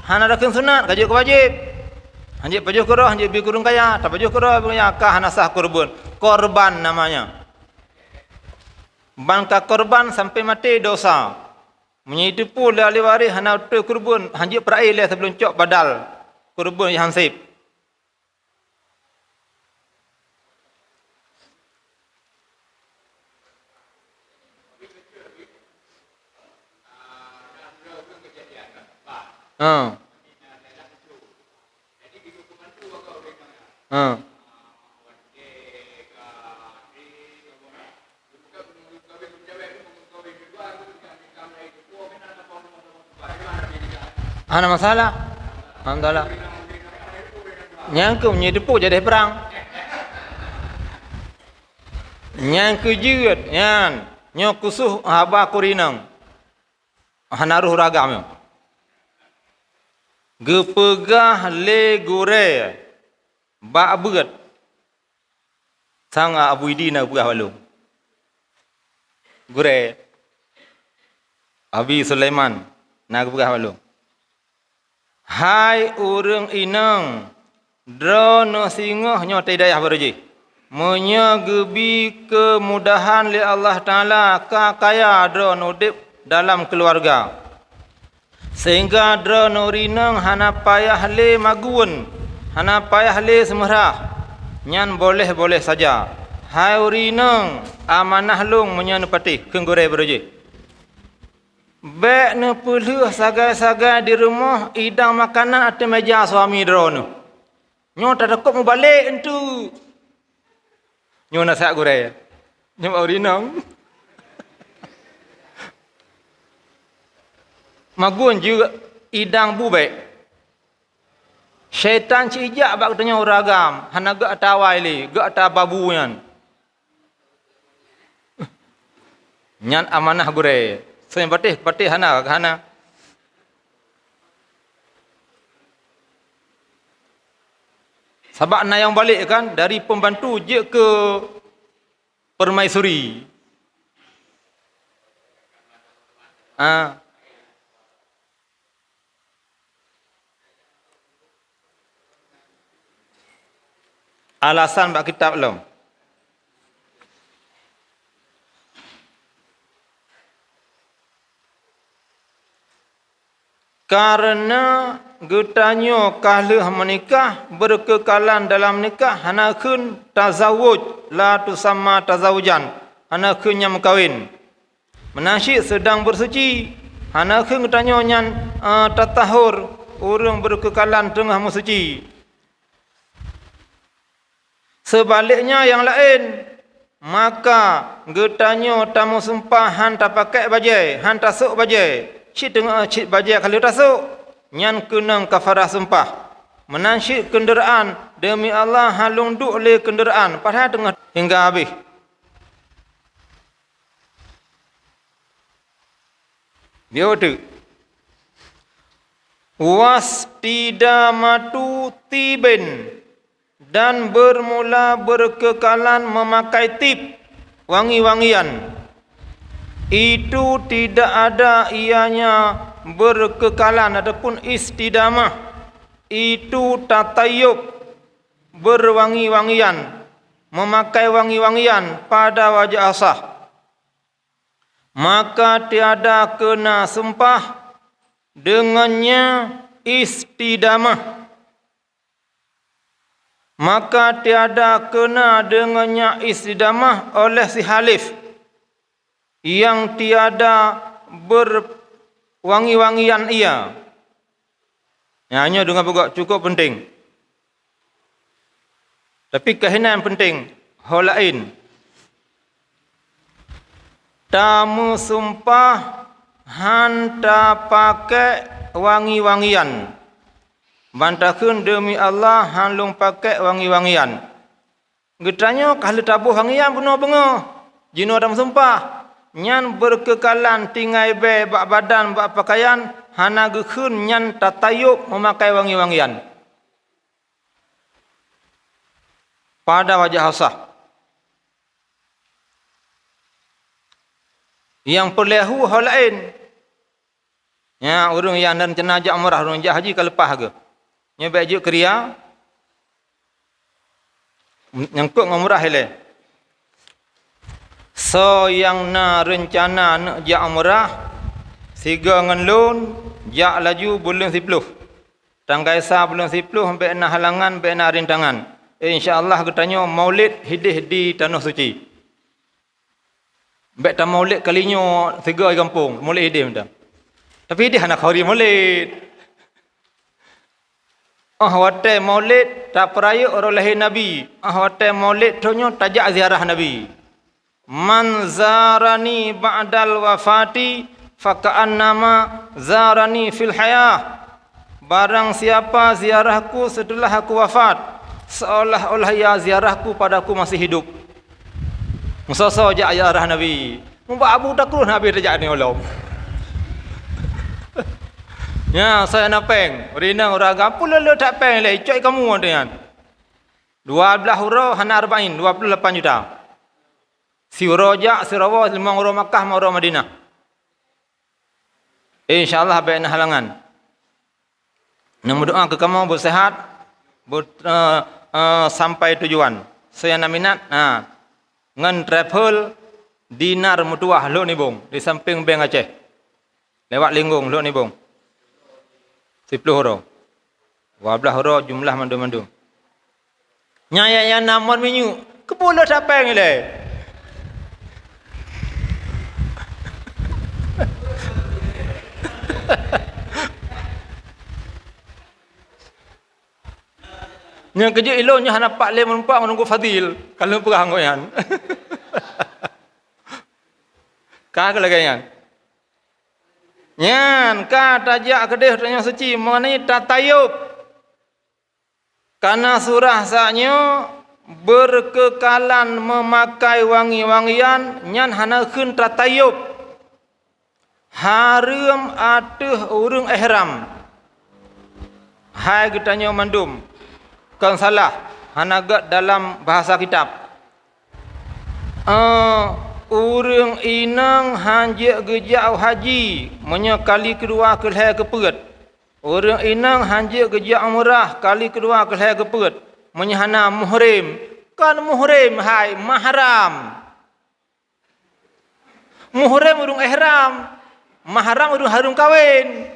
Hana rakan sunat kajik wajib. Hanjik pajuh kurah, hanjik bi kurung kaya, tak pajuh kurah punya kah hana sah kurban. Korban namanya. Bangka korban sampai mati dosa. Menyitu pun ahli waris hana utuh kurban, hanjik perai le sebelum cok badal kurban yang hansip. Ana masalah. Alhamdulillah. Yang ke menjadi pu jadi perang. Yang ke jiut, yang kusuh haba kurinang. Hanaruh ragam. Gepegah le gure. Ba beut. Sang Abu Idina pegah walu. Gure. Abi Sulaiman na pegah walu. Hai urang inang drono singoh nyo tidayah beruji. menyegebi kemudahan li Allah Ta'ala ka kaya drone udip dalam keluarga. Sehingga drone rinang hana payah le maguun, hana payah le semerah. Nyan boleh-boleh saja. Hai rinang amanah lung menyan patih kenggore beroje. Bek ne peluh sagai-sagai di rumah idang makanan atas meja suami drone. Nyo tak takut mau balik entu. Nyo nasihat gore. Nyo mau rinang. Magun juga idang bubek. Syaitan cijak bak tanya uragam, hana gak tawai li, gak ta babu nyan. Nyan amanah gure. So yang patih hana. Sabak na yang balik kan dari pembantu je ke permaisuri. Alasan bak kitab belum? Karena getanyo kahluh menikah berkekalan dalam nikah hanakun tazawuj la tusamma tazawujan hanakun yang kawin menasyid sedang bersuci hanakun getanyo nyan tatahur urang berkekalan tengah bersuci. Sebaliknya yang lain, maka getanyo tamu sumpah han tak pakai bajai, han tasuk bajai. Cik tengok cik bajai kalau tasuk, nyan kena kafarah sumpah. Menasyid kenderaan demi Allah halung duk le kenderaan padahal tengah hingga habis. Dia tu. Wastidamatu tibin dan bermula berkekalan memakai tip wangi-wangian. Itu tidak ada ianya berkekalan ataupun istidamah. Itu tatayub berwangi-wangian, memakai wangi-wangian pada wajah asah. Maka tiada kena sumpah dengannya istidamah. Maka tiada kena dengannya istidamah oleh si halif yang tiada berwangi-wangian ia. Hanya dengan pokok cukup penting. Tapi kehinaan penting, hal lain. Tamu sumpah hanta pakai wangi-wangian. Bantakun demi Allah halung pakai wangi-wangian. Getanya kalau tabuh wangian benar-benar. Jino dalam sumpah. Nyan berkekalan tinggai be bak badan bak pakaian hana gekun nyan tatayub memakai wangi-wangian pada wajah hasah. Yang perlehu hal lain. Ya urang yang dan jenazah umrah urang haji ke lepas ke. Nya baju keria nyangkut umrah ile. So yang na rencana nak jak umrah siga ngan lun jak laju bulan 10. Tanggai sa bulan 10 sampai na halangan sampai na rintangan. Insya-Allah katanya Maulid hidih di tanah suci. Baik ta Maulid kalinya tiga kampung, Maulid hidih dah. Tapi hidih anak hari Maulid. Wate Maulid tak peraya orang lahir Nabi. Wate Maulid tonyo tajak ziarah Nabi. Man zarani ba'dal wafati faka'annama zarani fil hayah. Barang siapa ziarahku setelah aku wafat, seolah-olah ia ziarahku padaku masih hidup. Musa-musa ajak ziarah Nabi. Mubak Abu Takrun Nabi rejak ni ulam. Ya, saya nak peng. Rina uraga pula le tak peng le. Coi kamu dengan 12 huruf hana 40, 28 juta. Si rojak, si rawa, 5 huruf Makkah, 5 huruf Madinah. InsyaAllah baiknya halangan. Nama doa ke kamu bersehat, sampai tujuan. saya nak minat, ngan travel dinar mutuah lo ni bung di samping Bank Aceh. Lewat Linggung lo ni bung. 10 euro. 12 euro jumlah mandu-mandu. Nyaya yang namon minyu, kepuluh siapa yang ile? Yang kerja iloknya hana pak le menumpak menunggu fadil kalau perang koyan. Ka ke lagi yan. Nyan ka tajak kedeh tanya suci mengenai tatayub. Karena surah saknya berkekalan memakai wangi-wangian nyan hana keun tatayub. Haram atuh urang ihram. Hai getanya mandum. Kan salah hanagat dalam bahasa kitab. Urang inang hanjak gejak haji menye kali kedua ke leher ke perut. Urang inang hanjak gejak umrah kali kedua ke leher ke perut. Menye hana muhrim. Kan muhrim hai mahram. Muhrim urang ihram. Mahram urang harum kahwin.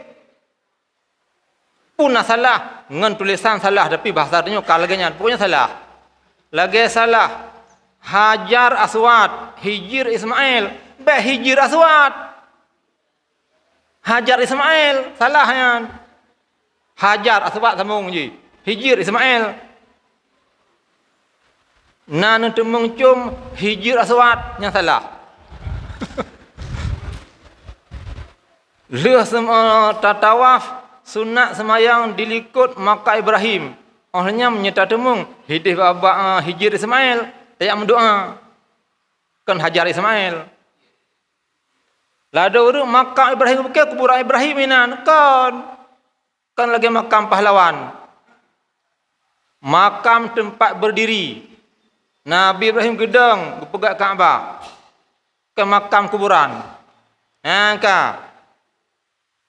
Pun salah, ngan tulisan salah tapi bahasanya kalaganya pokoknya salah. Lagi salah. Hajar Aswad, Hijir Ismail, Hijir Aswad. Hajar Ismail, salahnya. Hajar Aswad sambung je. Hijir Ismail. Nan temung cum Hijir Aswad yang salah. Leh semua tatawaf sunat semayang dilikut Makkah Ibrahim. Orangnya menyerta temung hidih baba Hijir Ismail, tayak mendoa. Kan Hajar Ismail. Lada urut Makkah Ibrahim bukan kuburan Ibrahim inan kan lagi makam pahlawan. Makam tempat berdiri. Nabi Ibrahim gedang berpegat Kaabah. Kan makam kuburan.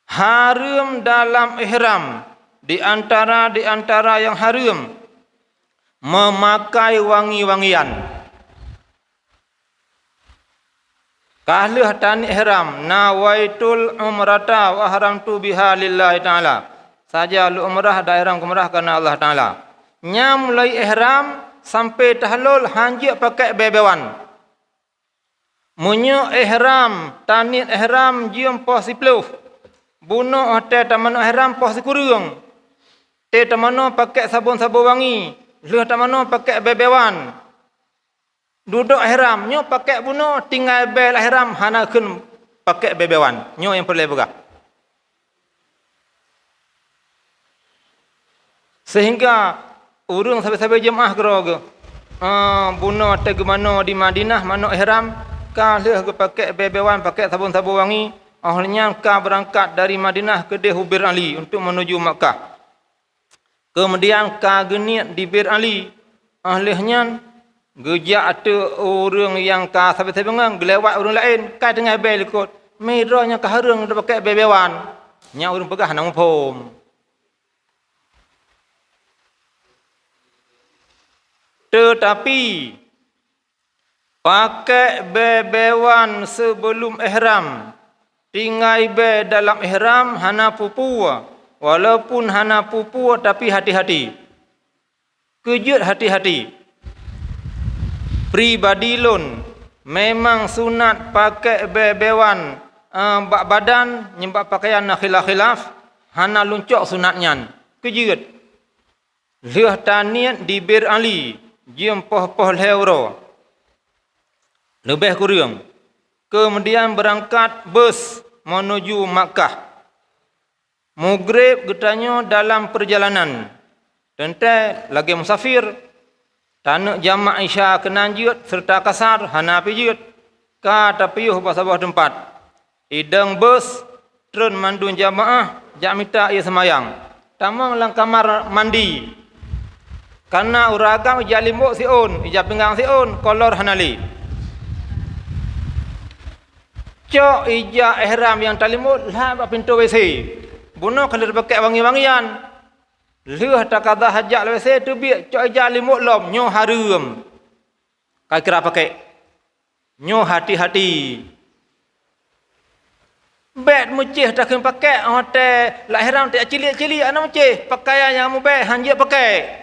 Haram dalam ihram di antara yang haram memakai wangi-wangian. Kahlah tani ihram nawaitul umrata wa haramtu biha lillahi taala. Saja lu umrah da ihram umrah karena Allah taala. Nya mulai ihram sampai tahlul hanjak pakai bebewan. Munyo ihram tani ihram jium pos 10. Bunuh hotel taman ihram pos kurung. Te tamano pakai sabun-sabun wangi. Leh tamano pakai bebewan. Duduk ihram nyo pakai bunuh tinggal bel ihram hana keun pakai bebewan. Nyo yang perlu begah. Sehingga urang sampai jemaah geroge. Bunuh hotel ke mano di Madinah mano ihram ka leh pakai bebewan pakai sabun-sabun wangi. Akhirnya ka berangkat dari Madinah ke Hubir Ali untuk menuju Makkah. Kemudian ka geniat di Bir Ali. Akhirnya gejak ada orang yang ka sahabat-sahabat gelewat orang lain. Ka tengah bel ikut. Merahnya ka harung dia pakai bebewan. Nya orang pegah nang pom. Tetapi pakai bebewan sebelum ihram. Tinggai be dalam ihram hana pupu. Walaupun hana pupu tapi hati-hati. Kejut hati-hati. Pribadi lun memang sunat pakai bebewan bak badan nyembak pakaian khilaf-khilaf hana luncok sunatnya. Kejut. Leh taniat di Bir Ali jiem poh-poh leuro. Lebih kurang. Kemudian berangkat bus menuju Makkah. Maghrib getanya dalam perjalanan. Tentu lagi musafir. Tanuk jamak Isya kenanjut serta kasar hana pijut. Ka tapiyuh pasabah tempat. Idang bus trun mandun jamaah jak minta ia semayang. Tamang lang kamar mandi. Karena uragam ija limbuk siun, ija pinggang siun, kolor hanali. Cok ija ihram yang talimut lah bak pintu WC. Bunuh kalau pakai wangi-wangian. Leh tak kata hajak WC tu biar cok ija limut lom nyo harum. kira pakai. Nyo hati-hati. Bet mucih dah kena pakai hotel lahiran tak cilik-cilik anak mucih pakaian yang mubah hanjik pakai.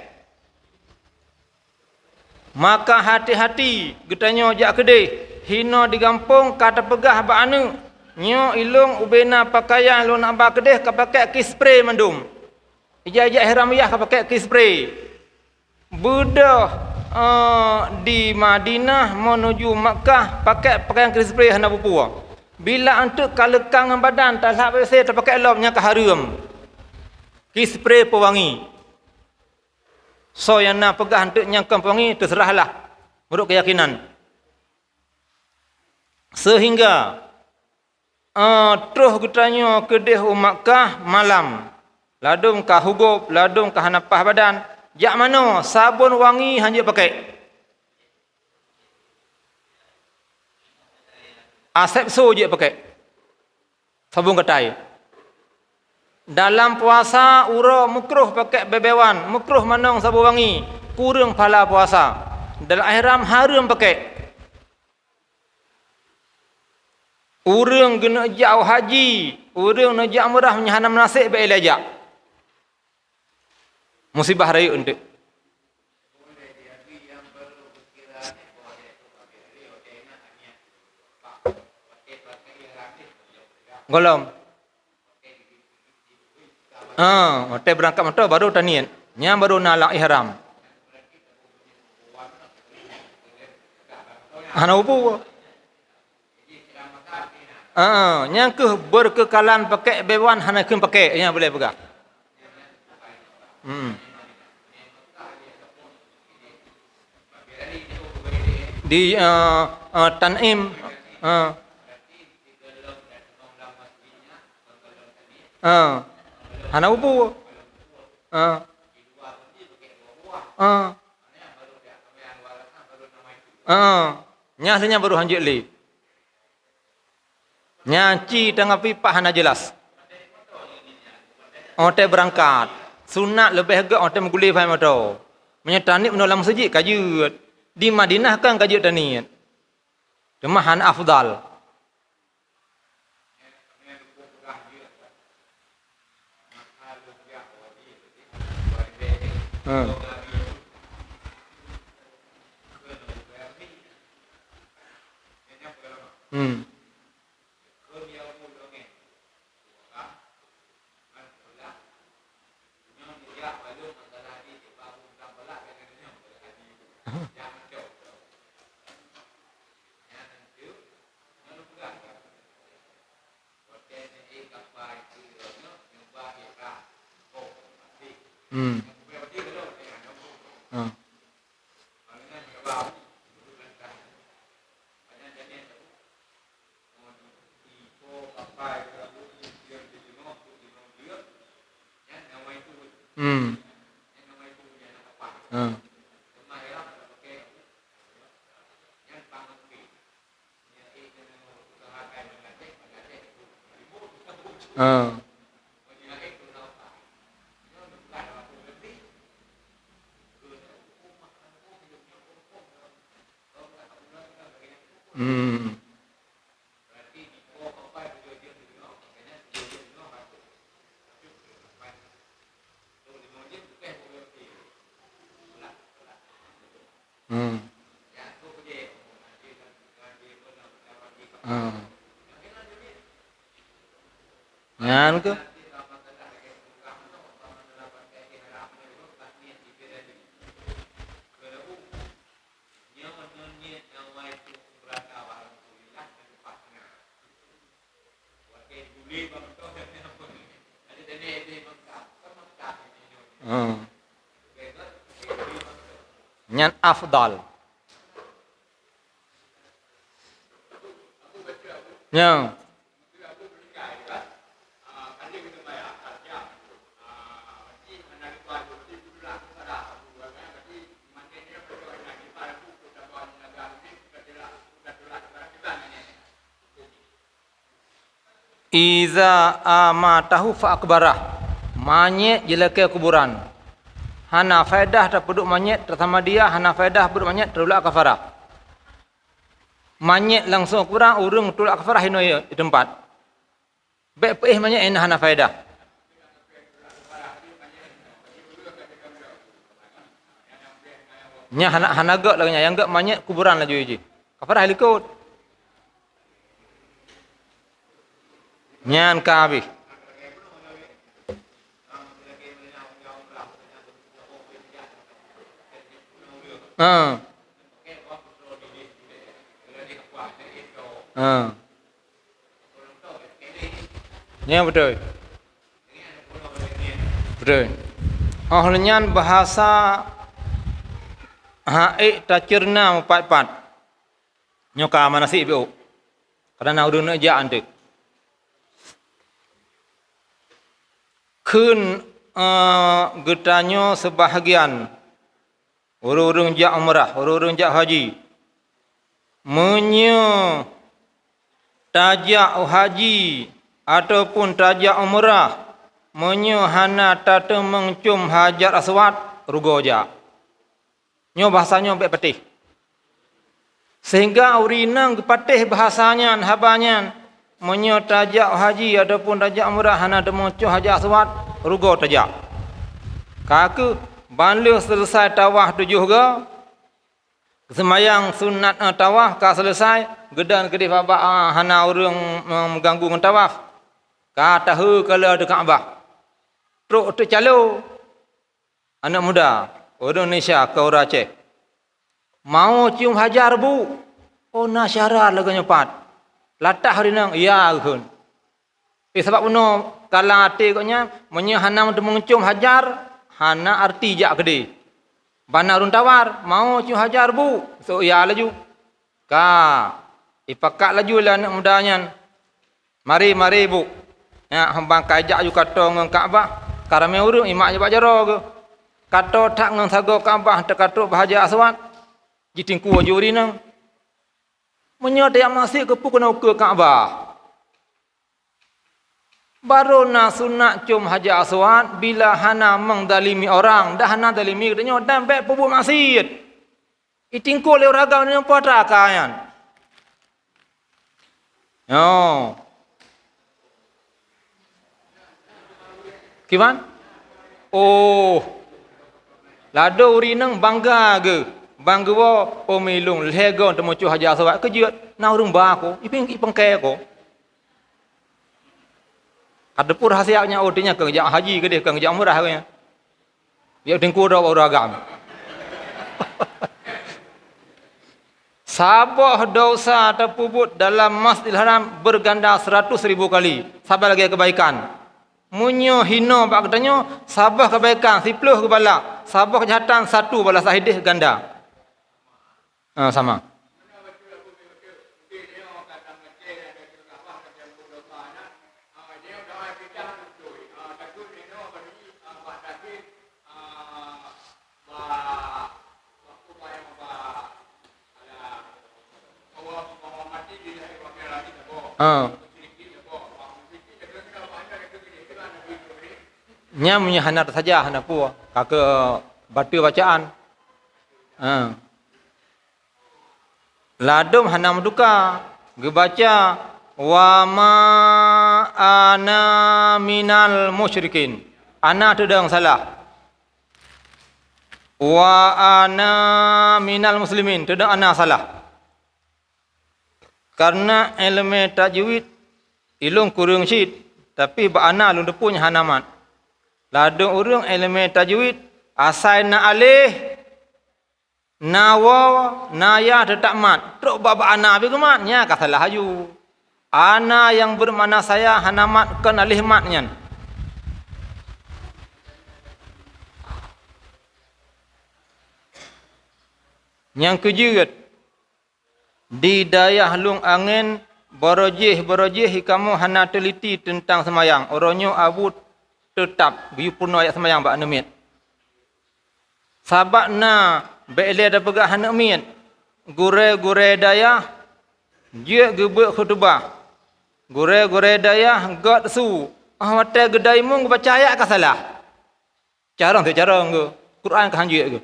Maka hati-hati getanyo jak kedai hina digampung kata pegah ba anu nyo ilung ubena pakaian lu nak ba kedai ka pakai ki spray mandum ija-ija ihramiyah ka pakai ki spray budah di Madinah menuju Makkah pakai pakaian ki spray hana pupua bila antuk kalekang badan tak lap saya tak pakai lobnya ka harum ki spray pewangi. So yang nak pegah untuk nyangkam pewangi terserahlah menurut keyakinan. Sehingga terus getanyo kedeh Makkah malam. Ladung ka hugub, ladung ka hanapah badan. Jak mana sabun wangi hanya pakai. Asep so je pakai. Sabun ketai. Dalam puasa ura mukruh pakai bebewan, mukruh manong sabu wangi, kurang pahala puasa. Dalam ihram haram pakai. Urang guna jauh haji, urang nak jak murah menyahanam nasib baik lajak. Musibah raya untuk. Golong. Hotel berangkat motor baru tanian. Nya baru nalak ihram. Hana upu. Nya ke berkekalan pakai bewan hana ke pakai nya boleh pegang. Di Tanim hana upu. Nya aslinya baru hanjik li. Nyaci tengah pipa hana jelas. Hotel berangkat. Sunat lebih agak hotel mengguli faham motor. Menyetanip menolong masjid kajut. Di Madinah kan kajut tanit. Cuma hana afdal. Ngan ke? Nyan afdal. Yang Iza amatahu fa akbarah. Manyet jelaka kuburan. Hana faedah tak peduk manyet terutama dia hana faedah peduk manyet terulak kafarah. Manyet langsung kurang urung tulak kafarah hino ya di tempat. Baik peih manyet enak hana faedah. Nya hana gak lagi yang gak manyet kuburan laju je. Kafarah likut. Nyan kabih. Ya betul. Betul. Nyan bahasa haik tacirna empat-empat. Nyoka manasi ibu. Karena urun aja ante. Kun getanyo sebahagian urung jak umrah, urung jak haji. Menyo tajak haji ataupun tajak umrah, menyo hana tata mengcum hajar aswad rugo ja. Nyo bahasanya baik petih. Sehingga urinang patih bahasanya habanya menyo tajak haji ataupun tajak umrah hana tata mengcum hajar aswad rugo tajak. Kaku banlu selesai tawaf 7 ga semayang sunat tawaf ka selesai gedan kedih baba hana urang mengganggu dengan tawaf ka tahu kalau ada Kaabah truk tu calo anak muda orang Indonesia ke orang Aceh mau cium hajar bu oh na syarat lagu nyepat latah hari nang iya kun sebab uno kalang ati koknya menye hana mencium hajar hana arti jak gede. Bana urun tawar, mau cium hajar bu. So ya laju. Ka, ipakat laju lah anak mudanya. Mari bu. Ya, hambang kajak ju kata ngang Kaabah. Karame urung imak je bak jaro ke. Kata tak ngang sago Kaabah tak kata bahaja aswad. Jitingku ajuri nang. Menyo tiap masih ke pu kena ke Kaabah. Baru na sunat cium hajar aswad bila hana mengdalimi orang, dah hana dalimi katanya dan baik pebuk maksiat. Itingkul le orang agam apa tak kayan. Yo. Kiman? Oh. Lado urinang bangga ke? Bangga wo pemilung lego temu cium hajar aswad kejut na urung ba ko, iping kai ko. Ada pun rahsianya orangnya kerja haji ke dia kerja umrah ke dia tingku dah orang agam. Sabah dosa terpubut dalam Masjidil Haram berganda 100,000 kali. Sabah lagi kebaikan. Munyo hino bak katanya sabah kebaikan 10 ke bala. Sabah kejahatan 1 bala sahidih ganda. Sama. Nya punya hanat saja hana puah kakak batu bacaan. Ladum hana menduka gebaca wa ma ana minal musyrikin. Ana tu dah salah. Wa ana minal muslimin tu dah ana salah. Karena ilmu tajwid ilung kurung syid tapi ba'ana lung depunya hanamat. Ladung urung ilmu tajwid asai na alih na waw na ya tetap mat. Truk ba'ana bi kemat nya ka salah haju. Ana yang bermakna saya hanamat kan alih matnya. Yang kejuut di dayah lung angin borojih kamu hana teliti tentang semayang. Orangnya abu tetap biu purno ayat semayang bak nemit. Sabak na be'le ada pegak hana mit. Gure dayah dia gebek khutbah. Gure dayah god su. Mata gedai mung baca ayat ka salah. Carang ke Quran ka hanju ke.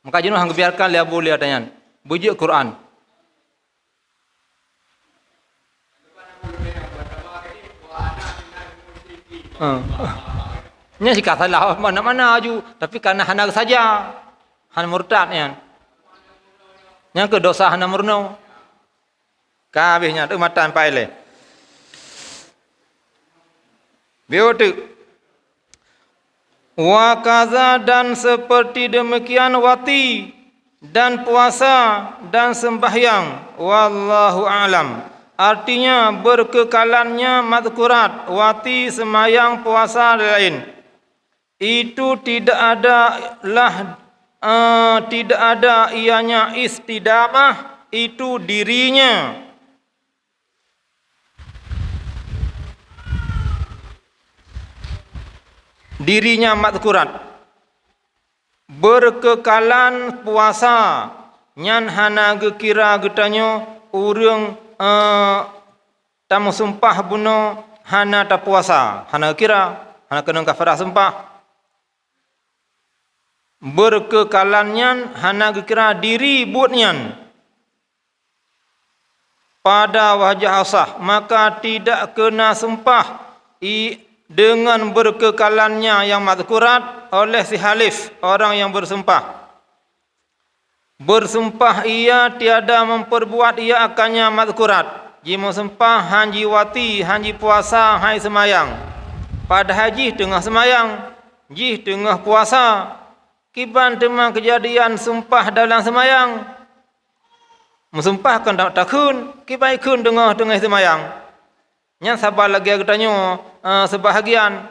Maka jenuh hang biarkan dia boleh tanya. Bujuk Quran. Nya jika salah mana-mana aju, tapi karena hana saja, han murtad nya. Nya ke dosa hana murno. Kabehnya tu matan pai le. Beotu. Wa kaza dan seperti demikian wati dan puasa dan sembahyang. Wallahu a'lam. Artinya berkekalannya mazkurat, wati, semayang, puasa dan lain. Itu tidak ada ianya istidamah, itu dirinya. Dirinya mazkurat. Berkekalan puasa nyan hana gekira getanyo urang tamu sumpah buno hana ta puasa, hana kira hana kena kafarah sumpah. Berkekalannya hana gekira diri buatnyan pada wajah asah, maka tidak kena sumpah dengan berkekalannya yang mazkurat oleh si halif, orang yang bersumpah. Bersumpah ia tiada memperbuat ia akannya mazkurat. Jimu sumpah hanji wati, hanji puasa, hai semayang. Pada haji tengah semayang, jih tengah puasa. Kiban tema kejadian sumpah dalam semayang. Mensumpah kan tak kun, kiban kun tengah semayang. Yang sabar lagi aku tanya sebahagian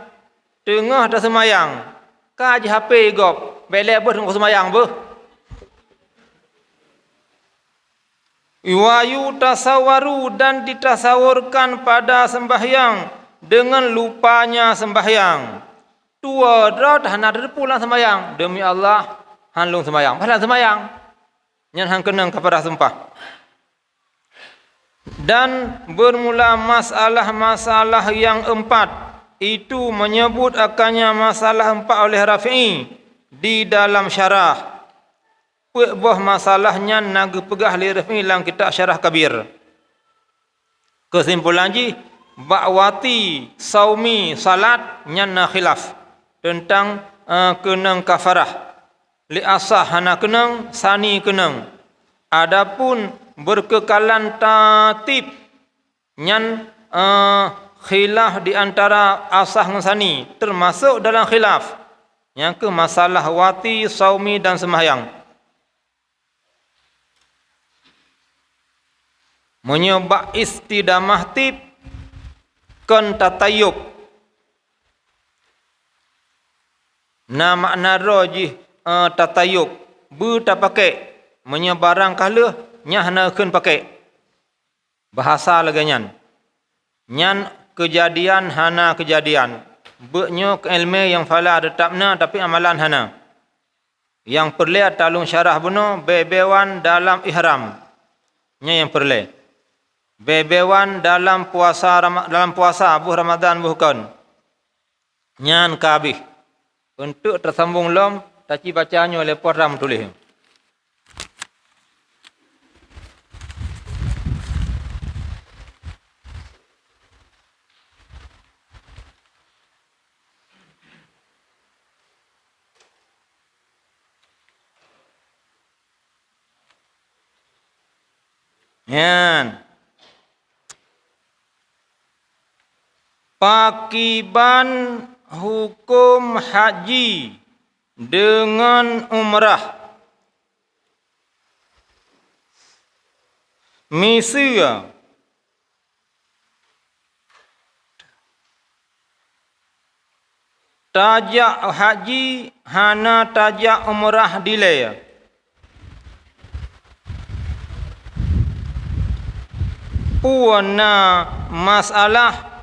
tengah dah semayang. Kaj HP gop, belek ber tengah semayang ber. Iwayu tasawaru dan ditasawurkan pada sembahyang dengan lupanya sembahyang. Tua dah hana ada pulang sembahyang. Demi Allah, hanlung sembahyang. Padahal sembahyang. Yang hang kenang kepada sumpah. Dan bermula masalah-masalah yang empat. Itu menyebut akannya masalah empat oleh Rafi'i di dalam syarah. Buah masalahnya naga pegah li Rafi'i dalam kitab Syarah Kabir. Kesimpulan ji, ba'wati, saumi, salat nyanna khilaf tentang kenang kafarah. Li asah hana kenang, sani kenang. Adapun berkekalan tatib nyan khilaf di antara asah dengan sani, termasuk dalam khilaf yang ke masalah wati, saumi dan sembahyang. Menyebab istidamah tib kan tatayub. Na makna rojih tatayub. Bu tak pakai. Menyebarang kala nya hana keun pakai. Bahasa lagi nyan. Nyan kejadian hana kejadian. Beknya ilmu yang fala tetapna tapi amalan hana. Yang perlu talung syarah buno bebewan dalam ihram. Nya yang perlu. Bebewan dalam puasa buh Ramadan bukan. Nyan kabih. Untuk tersambung lom taci bacanya oleh Ram tulis. Nyan. Pakiban hukum haji dengan umrah. Misia tajak haji hana tajak umrah dilay. Puana masalah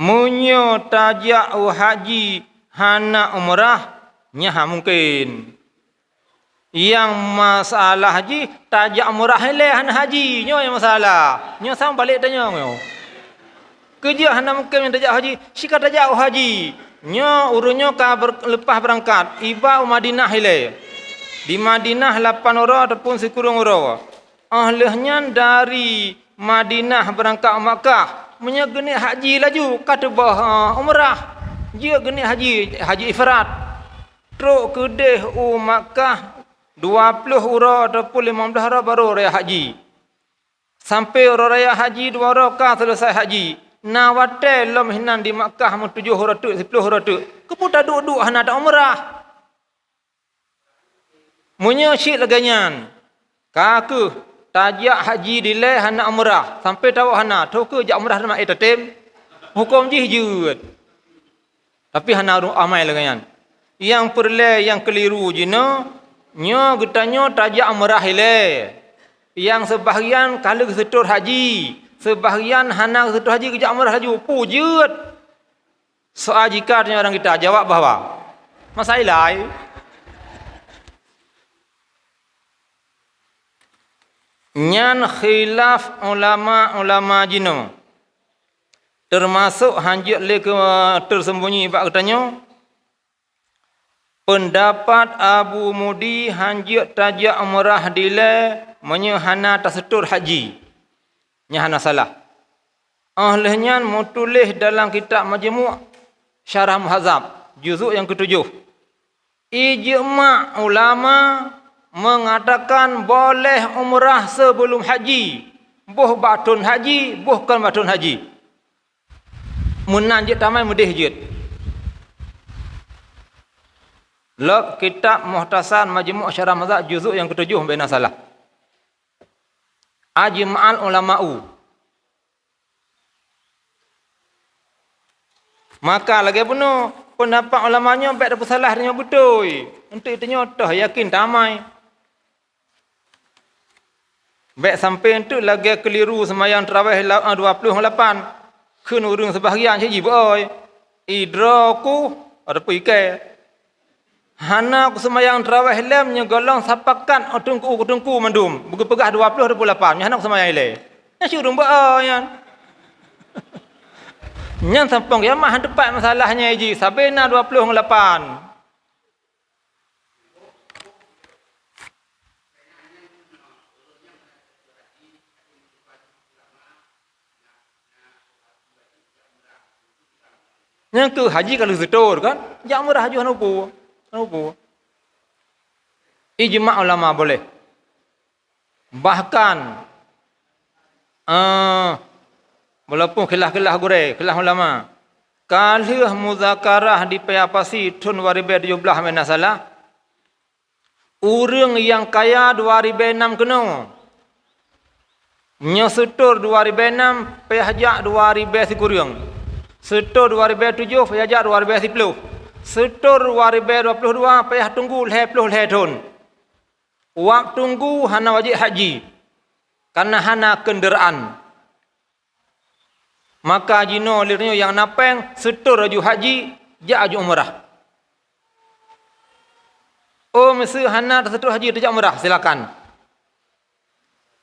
munyo tajak haji hana umrah nya mungkin. Yang masalah haji tajak umrah le hana haji nyo yang masalah. Nyo sam balik tanya nyo. Kerja hana mungkin tajak haji, sika tajak haji. Nyo urunyo ka lepas berangkat iba Madinah le. Di Madinah 8 orang ataupun sekurang orang. Ahlahnya dari Madinah berangkat Makkah. Menyegeni haji laju. Kata bah umrah. Dia geni haji ifrat. Teruk kedih Makkah 20 orang ataupun 15 orang baru raya haji. Sampai orang raya haji 2 rakaat selesai haji. Nawate lom hinan di Makkah 7 orang tu 10 orang tu. Keputar duduk hana tak umrah. Munya syik laganyan. Kaku tajak haji dilai hana umrah. Sampai tahu hana. Tahu ke jak umrah nama etatem. Hukum jih jut. Tapi hana amai laganyan. Yang perle yang keliru jina. Nya getanya tajak umrah hilai. Yang sebahagian kalau kesetur haji. Sebahagian hana kesetur haji kejak umrah laju. Pujut. Soal jika orang kita jawab bahawa. Masalah. Nyan khilaf ulama jino. Termasuk hanjut le ke tersembunyi bab katanya. Pendapat Abu Mudi hanjut tajak umrah dile menyehana tasetur haji. Nyahana salah. Ahlahnya mutulih dalam kitab Majmu' Syarah Muhadzab juzuk yang ke-7. Ijma' ulama mengatakan boleh umrah sebelum haji. Boh batun haji, boh kan batun haji. Munanjit tamai mudih jut. Lok kitab Muhtasar Majmu' Syarah Mazhab juzuk yang ke-7 bena salah. Ajma'al ulama'u. Maka lagi penuh pendapat ulamanya baik dapat salah dengan betul. Untuk itu nyata yakin tamai. Baik sampai itu lagi keliru semayang tarawih 28. Kun urung sebahagian haji boy. Idraku ada pikai. Hana ku semayang tarawih lem nya golong sapakan tungku mandum. Buku pegah 20 28. Nya hana ku semayang ile. Nya syurung boy yan. Nya sampong ya mah tepat masalahnya haji. Sabena 28. Yang tu haji kalau setor kan, jak murah haji hanupu. Ijma' ulama boleh. Bahkan walaupun khilaf gure, khilaf ulama. Kalau muzakarah di Payapasi tahun 2017 mana salah. Orang yang kaya 2006 kena. Nya setor 2006, pihajak 2000 kurang. Setor 2007 payah 2010. Setor 2022 payah tunggu 20 tahun. Waktu tunggu hana wajib haji. Karena hana kenderaan. Maka jino lirnya yang napeng setor aju haji, jak aju umrah. Oh mesti hana setor haji tak umrah silakan.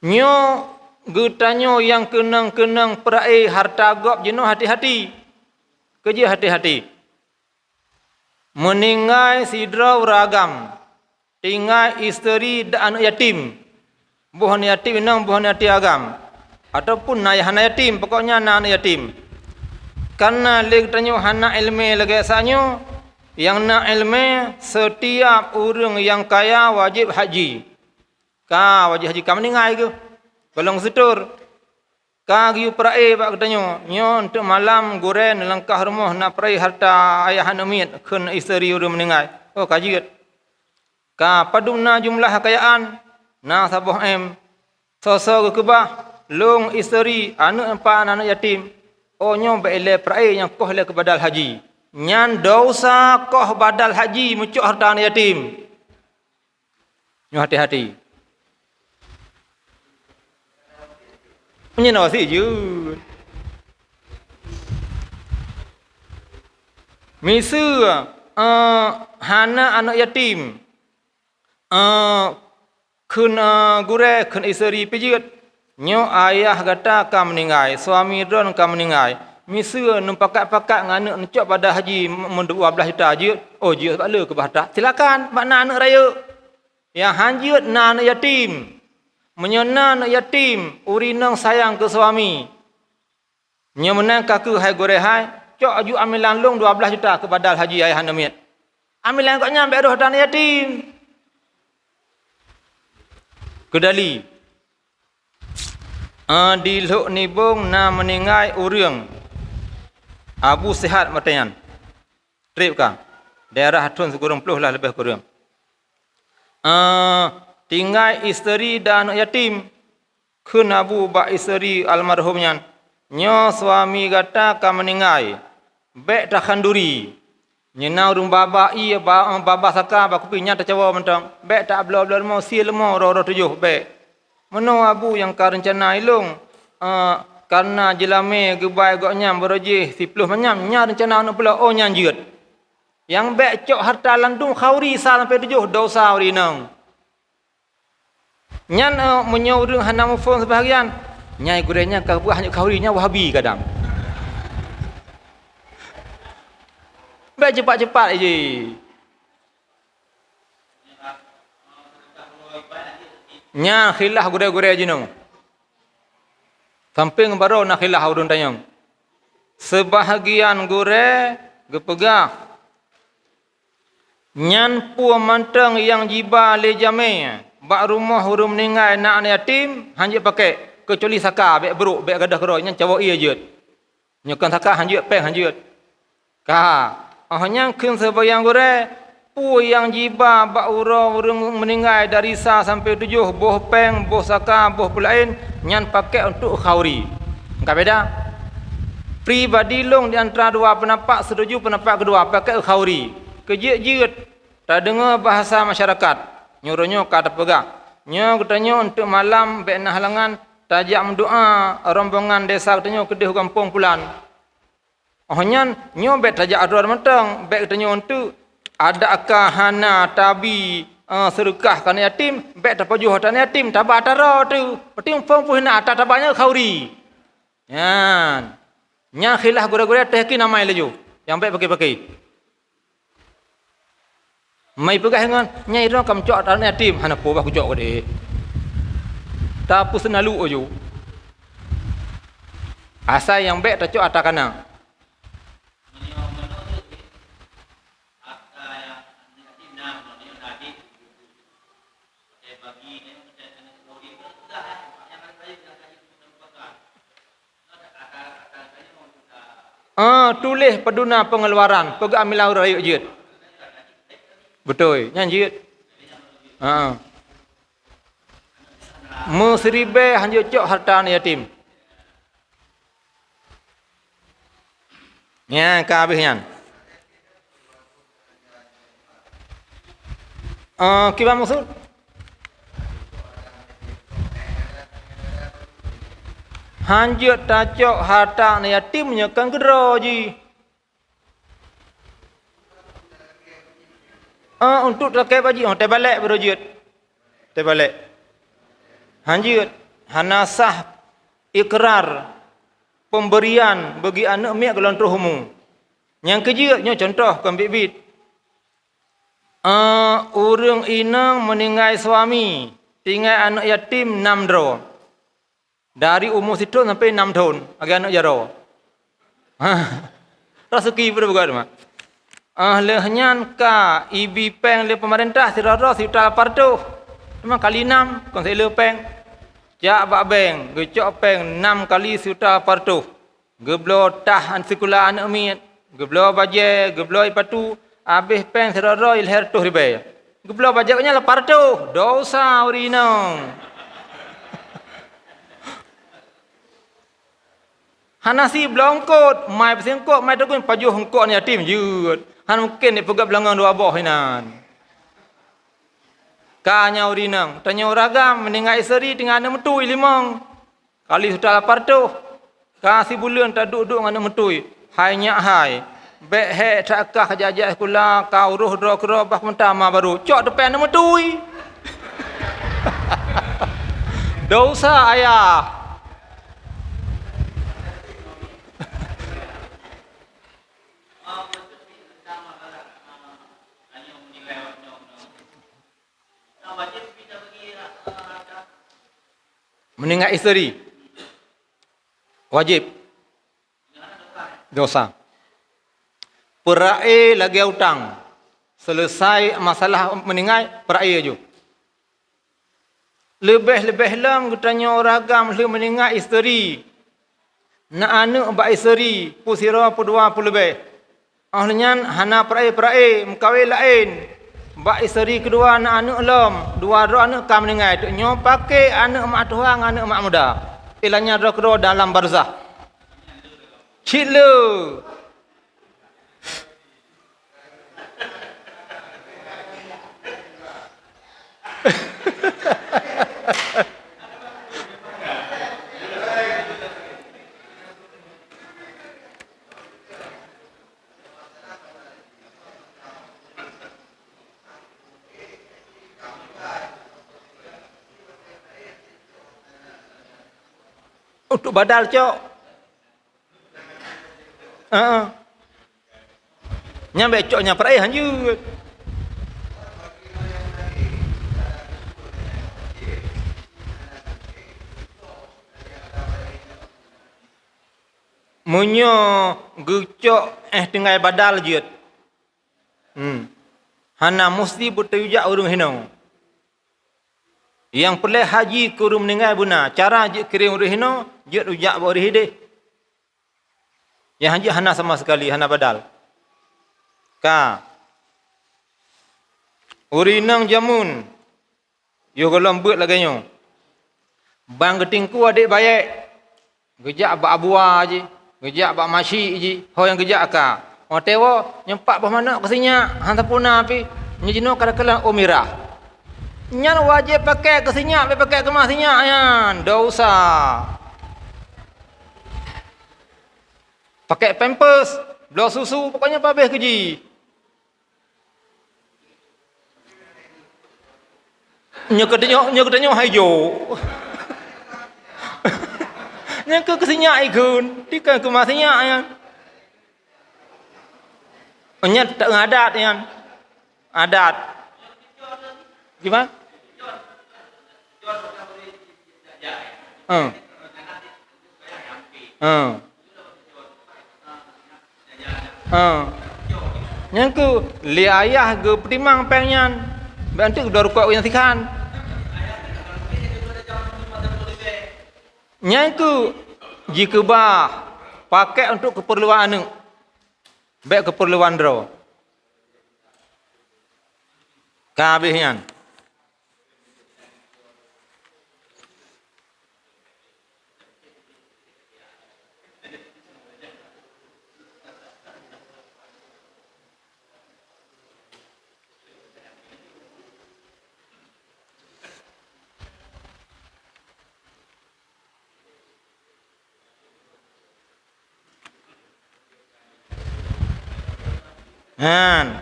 Nyo getanyo yang kenang-kenang perai harta gop jino hati-hati. Kerja hati-hati. Meninggai sidra ragam. Tinggal isteri dan anak yatim. Buhan yatim inang buhan yatim agam. Ataupun ayah yatim. Pokoknya anak yatim. Karena lagi tanya anak ilmu lagi asalnya. Yang nak ilmu setiap orang yang kaya wajib haji. Wajib haji. Kamu meninggai ke? Kalau setor. Kagi perai bak katanya, nyo untuk malam goren langkah rumah nak perai harta ayah amit kun isteri udah meninggal. Oh kaji. Padumna jumlah kekayaan na sabah sosok kebah long isteri anak empat anak yatim. Oh nyo baile perai yang koh le ke badal haji. Nyan dosa koh badal haji muncuk harta anak yatim. Nyo hati-hati. Punya nasi je. Misal hana anak yatim. Kun gure kun isteri pijit. Nyo ayah kata kam meninggal, suami don kam meninggal. Misal numpak-pakat nganak nencok pada haji 12 juta je. Oh je sebab le ke bahata. Silakan makna anak raya. Yang hanjut na anak yatim. Menyena anak yatim. Urinang sayang ke suami. Nya menang kaku hai gore hai. Cok aju amilan long 12 juta ke badal haji ayah namiat. Amilan kok nyampe roh dan yatim. Kedali. Di luk nibung na meningai urang. Abu Sehat matayan. Trip ka. Daerah Hatun sekurang puluh lah lebih kurang. Tinggal isteri dan anak yatim. Kun abu bak isteri almarhumnya. Nyo suami gata ka meningai. Bek tak khanduri. Nyena urung baba iya baba saka ba kupinya tak cawa mentang. Bek tak bla-bla mau sil mau ro 7 bek. Meno abu yang ka rencana ilung. Karena jelame gebai gok nyam berojih 10 manyam nya rencana anu pula oh nyanjut. Yang bek cok harta landung khauri sampai 7 dosa urinang. Nyan menyorong hanam phone sebahagian. Nyai gurenya ka buah hanya khaurinya Wahabi kadang. Bek cepat-cepat aje. Nya khilah gure-gure aje nang. Samping baru nak khilah urun tanyang. Sebahagian gure gepegah. Nyan pu mantang yang jiba le jame. Bak rumah hurung meninggal nak anak yatim hanjut pakai kecuali saka bek beruk bek gadah keroi nyan cawa iya jut. Nyokan saka hanjut peng hanjut. Ka hanya kun sebayang gore pu yang jiba bak urung meninggal dari sa sampai 7 boh peng boh saka boh pulain nyan pakai untuk khauri. Enggak beda. Pribadi long di antara dua pendapat setuju pendapat kedua pakai khauri. Kejut-jut tak dengar bahasa masyarakat. Nyuruhnya kata pegang. Nyo katanya untuk malam bek nah halangan tajak mendoa rombongan desa katanya kedih kampung pulan. Ohnya nyo bek tajak aduan mentang bek katanya untuk adakah hana tabi serukah kan yatim bek tapajuh hatan yatim tabah tara tu. Penting pun nak tabahnya khauri. Yan. Nya khilah gura-gura teh ki namai laju. Yang bek pakai-pakai. Mai pegah dengan nyai ro kam cok tan yatim hana po bah ku cok de. Ta pu senalu ojo. Asa yang bek ta cok atakana. Tulis peduna pengeluaran pegah amilau rayu jut. Betul, nyanyi. Musribe hanjut cok harta yatim. Ya, ka habisnya. Kiba maksud? Hanjut tacok harta yatim nyekan kedro ji. Untuk terkait baji, terbalik berujud. Terbalik. Hanjut, hanasah ikrar pemberian bagi anak miak kelantuh umum. Yang kejiatnya contoh kambit-bit. Urang inang meninggal suami, tinggal anak yatim 6 dro. Dari umur situ sampai 6 tahun, agak anak jaro. Rezeki berbuat mak. Lehnyan ka ibi peng le pemerintah sirara sita partu. Memang kali 6 kon se le peng. Jak bak beng, gecok peng 6 kali sita partu. Geblo tah an sekolah anak miat. Geblo baje, geblo ipatu, habis peng sirara ilher tuh ribe. Geblo bajaknya la partu, dosa urinang. Hanasi blongkot, mai pesengkot, mai takun pajuh hengkot ni yatim jut. Han mungkin ni pegap belangang 2 boh hinan. Kanya urinang, tanya ragam meninggal isteri dengan anak metui 5. Kali sudah lapar tu. Kasih bulan tak duduk dengan anak metui. Hai nyak hai. Bek he tak kah jajak sekolah kau roh dro kro bah mentama baru. Cok depan anak metui. Dosa ayah. meninggal isteri. Wajib. Dosa. Perai lagi hutang. Selesai masalah meninggal, perai aja. Lebih-lebih lam katanya orang agam meninggal isteri. Nak anak bak isteri, pusira pudua puluh lebih. Ahlnya hana perai mengkawin lain. Bak isteri kedua anak lam, dua anak kam meninggal. Nyo pakai anak mak tuang, anak mak muda. Ilahnya kedua dalam barzah. Cila. Untuk badal cok. Nyampe coknya perai hanjut. Munyo gucok tinggal badal jut. Hana mesti bertujak urung hino. Yang pelih haji kurung meninggal buna. Cara jut kirim urung hino, jut ujak bawa hidih. Yang haji hana sama sekali, hana badal. Ka. Urinang jamun. Yo golong buat laganya. Bang ketingku adik baik. Gejak bak abua je. Gejak bak masyik je. Ho yang gejak ka. Oh tewa nyempak bah mana kesinya. Hang tapuna api. Nyejino kadang-kadang mirah. Nyan wajib pakai kesinya, pakai kemah sinya yan. Dosa. Pakai pampers, belah susu, pokoknya pabeh keji. Nyo haijo. Nyo kesinya ikun, tikan kemah sinya yan. Nya tak ngadat yan. Adat. Gimana? Yang ke li ayah ke petimang pengen bantu udah rukuk yang sikan. Yang ke jika bah pakai untuk keperluan anu. Baik keperluan dro. Kabehnya.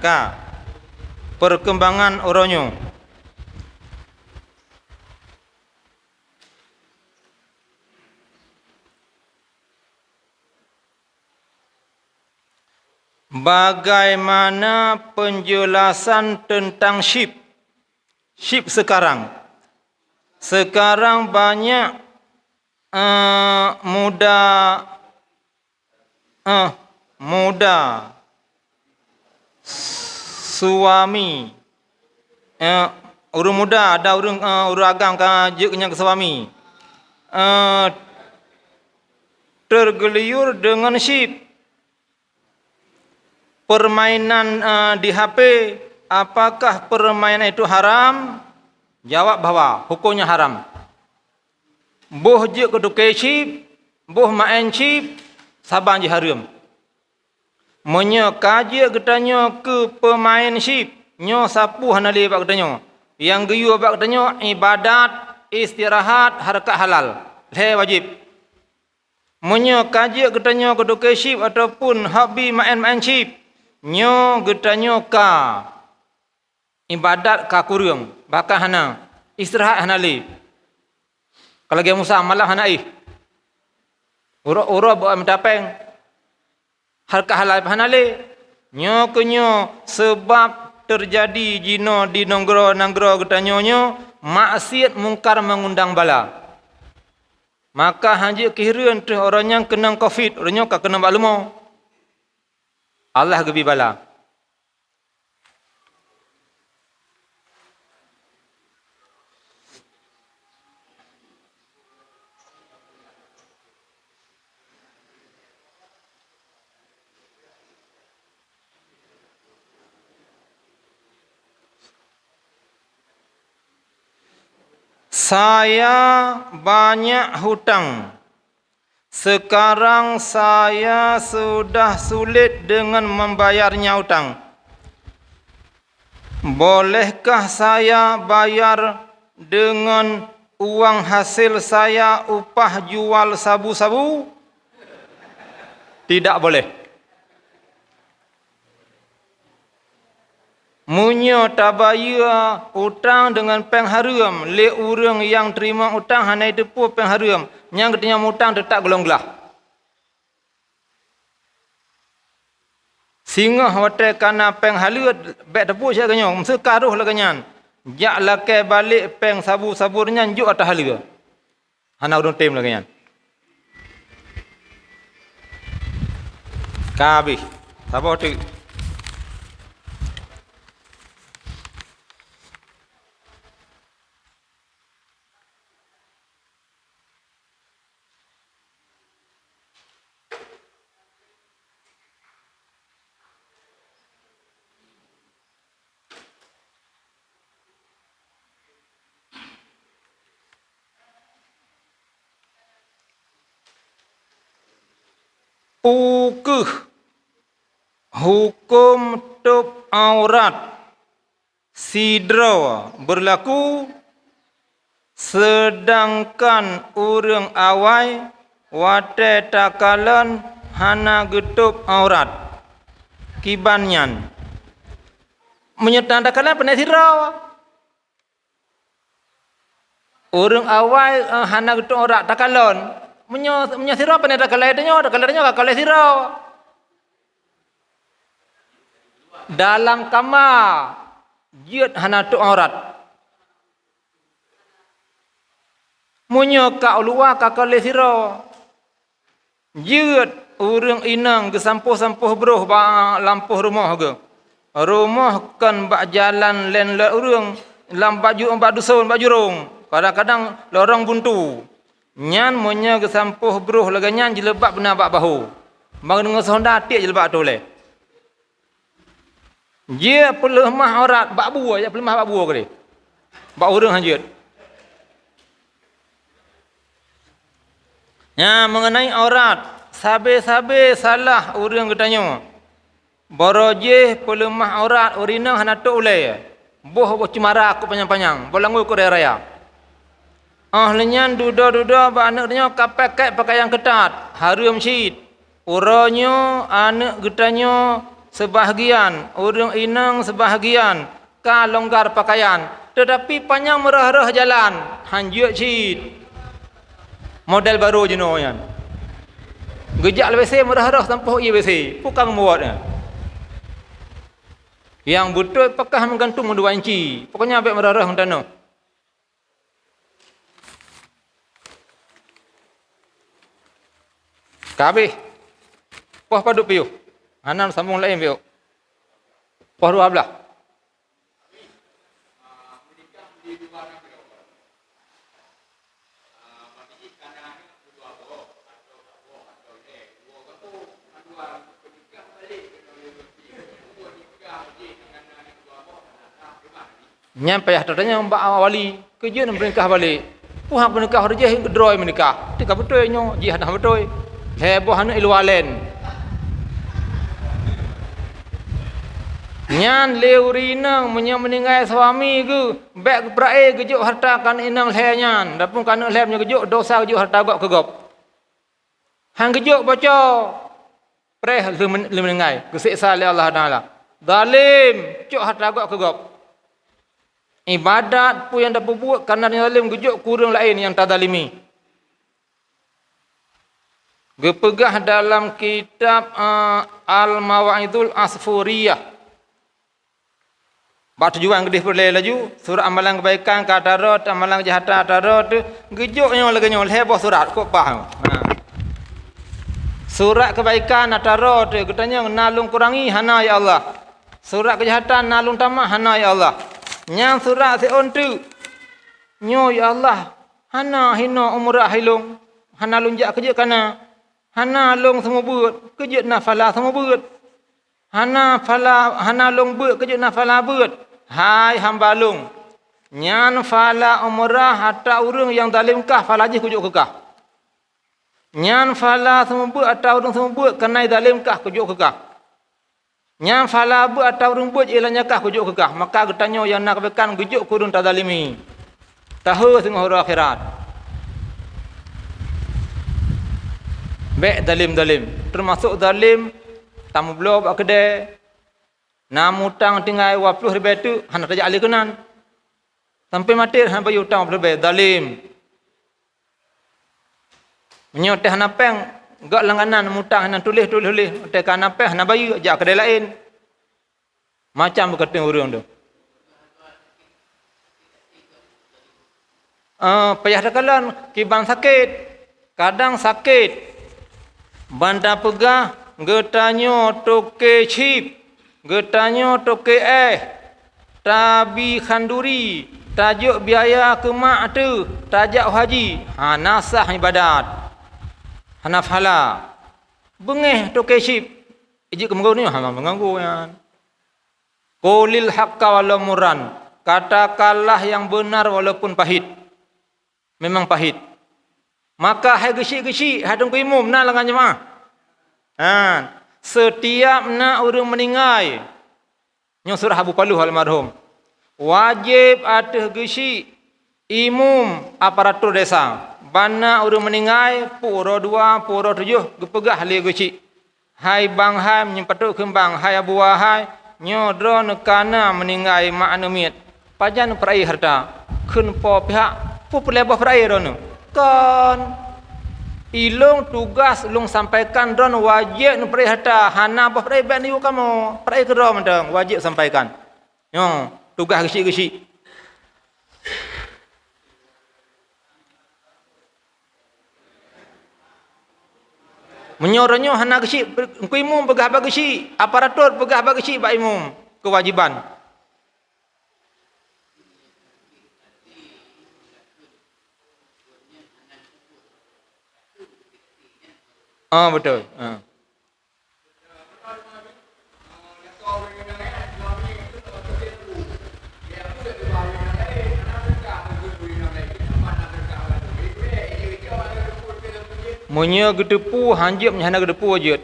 Ka perkembangan oronyo. Bagaimana penjelasan tentang ship sekarang? Sekarang banyak muda suami urang muda ada urang agam ka jeknya ke suami tergeliur dengan ship permainan di HP. Apakah permainan itu haram? Jawab bahwa hukumnya haram. Boh je kedukai ship, boh main ship, saban je haram. Menyo kaji katanya ke pemain ship, nyo sapu hanali bak katanya. Yang geyu bak katanya ibadat, istirahat, harakat halal. Le wajib. Menyo kaji katanya kedukai ship ataupun hobi main ship, nyo katanya ka ibadat ka kurung, bakal hana istirahat hanali. Kalau dia Musa malam hana ura bawa mentapeng. Harka halal hanale nyo kenyo sebab terjadi jino di nanggro katanya nyo maksiat mungkar mengundang bala. Maka hanya kira tu orang yang kena COVID, orang yang kena balumo. Allah gebi bala. Saya banyak hutang. Sekarang saya sudah sulit dengan membayarnya hutang. Bolehkah saya bayar dengan uang hasil saya upah jual sabu-sabu? Tidak boleh. Munyo tabaya utang dengan peng haram, le urang yang terima utang hanai depu peng haram, yang katanya utang tetap gelonglah. Singa hotel kana peng halut bet depu sia ganyo, mesti karuh la ganyan. Jak lake balik peng sabu-saburnya juk atas halu. Hana urang tem la ganyan. Kabih. Sabar tu. Ukuh hukum tup aurat sidra berlaku sedangkan urang awai wate takalan hana getup aurat kibanyan menyertai takalan pandai sidra urang awai hana getup aurat takalan Menyo sira pandai takalan kakale sira dalam kamar jiat hana tu aurat munyo ka luar kakale sira jiat urang inang ke sampuh-sampuh broh ba lampuh rumah ke rumah kan bak jalan len le urang lam baju dusun baju rong kadang-kadang lorong buntu nyan monya ke sampuh bruh laganyan jelebak benar bak bahu. Bang dengan sonda tiak jelebak tu le. Dia pelemah aurat bak buah ya pelemah bak buah ke dia. Bak urang hanjut. Ya mengenai aurat, sabe-sabe salah urang katanya. Boroje pelemah aurat urina hana tu le. Boh cemara aku panjang-panjang, bolangu ku raya. Ahlinya duda-duda anaknya kapakai pakaian ketat, harum syid. Uranyo anak getanya sebahagian, urang inang sebahagian, ka longgar pakaian. Tetapi panjang merah-rah jalan, hanjut syid. Model baru jenuh yan. Gejak WC merah-rah sampai ia WC, bukan muatnya. Yang betul pakah menggantung dua inci. Pokoknya abek merah-rah ngdano. Kabeh. Poh paduk piu. Hanan sambung lain piu. Poh dua belah. Nyampe tadanya mbak wali kerja nak menikah balik. Puhak menikah rejah hingga droi menikah. Tika betul nyo jihad dah betul. Heboh anak ilualen. Nyan leurina meninggal suami ke bek berai gejuk harta kan inang lehnyan. Dapun kan lehnya gejuk dosa gejuk harta gok kegop. Hang gejuk baca preh le meninggal kesiksa oleh Allah Taala. Zalim cuk harta gok kegop. Ibadat pun yang dapat buat kerana zalim gejuk kurang lain yang tak zalimi. Gepegah dalam kitab Al-Mawa'idul Asfuriyah. Bak tujuan gedih boleh laju. Surat amalan kebaikan ke atarot, amalan kejahatan atarot tu. Gejoknya lagi nyol heboh surat kok faham. Surat kebaikan atarot tu katanya nalung kurangi hana ya Allah. Surat kejahatan nalung tamah hana ya Allah. Yang surat seon tu nyo ya Allah. Hana hina umrah hilung. Hana lunjak kerja kana. Hana long semua buat kerja nafala semua buat. Hana long buat kerja nafala buat. Hai hamba long. Nyan fala umrah hatta urang yang dalim kah fala je kujuk kekah. Nyan fala semua buat hatta urang semua buat kenai dalim kah kujuk kekah. Nyan fala buat hatta urang buat ilanya kah kujuk kekah. Maka getanyo yang nak bekan kujuk kurun tadalimi. Tahu sengah huru akhirat. Baik dalim. Termasuk dalim tamu blok kedai. Nam utang tinggal 20 ribu tu hana tajak alih kenan. Sampai mati hana bayar utang 20 ribu dalim. Menyoteh hana peng gak langganan mutang hana tulis. Teh hana peng hana bayar jak kedai lain. Macam berkata orang tu. Payah dekalan kibang sakit. Kadang sakit. Banda pegah getanyo toke chip. Getanyo toke tabi khanduri, tajuk biaya ke mak tu, tajak haji, nasah ibadat. Hanafhala. Bengeh toke ship. Ijik kemengau ni mengganggu kan. Qulil haqqa walau murran. Katakanlah yang benar walaupun pahit. Memang pahit. Maka hai gesi-gesi hadung imum na lengan jemaah. Setiap nak orang meninggal yang surah Abu Paluh almarhum wajib ada gesi imum aparatur desa bana orang meninggal pura 2 pura 7 gepegah le gesi hai bang hai menyepatuk kembang hai abu wahai nyodro nekana meninggal makna miat pajan perai harta kun po pihak pu pelebah perai rono kan ilung tugas lung sampaikan don wajib nu perai harta hana apa perai ban you kamu perai kero mendang wajib sampaikan yo tugas gesi-gesi menyoronyo hana gesi ku imum pegah bagi gesi aparatur pegah bagi gesi ba imum kewajiban betul. Munya gedepu hanjip hana gedepu wajud.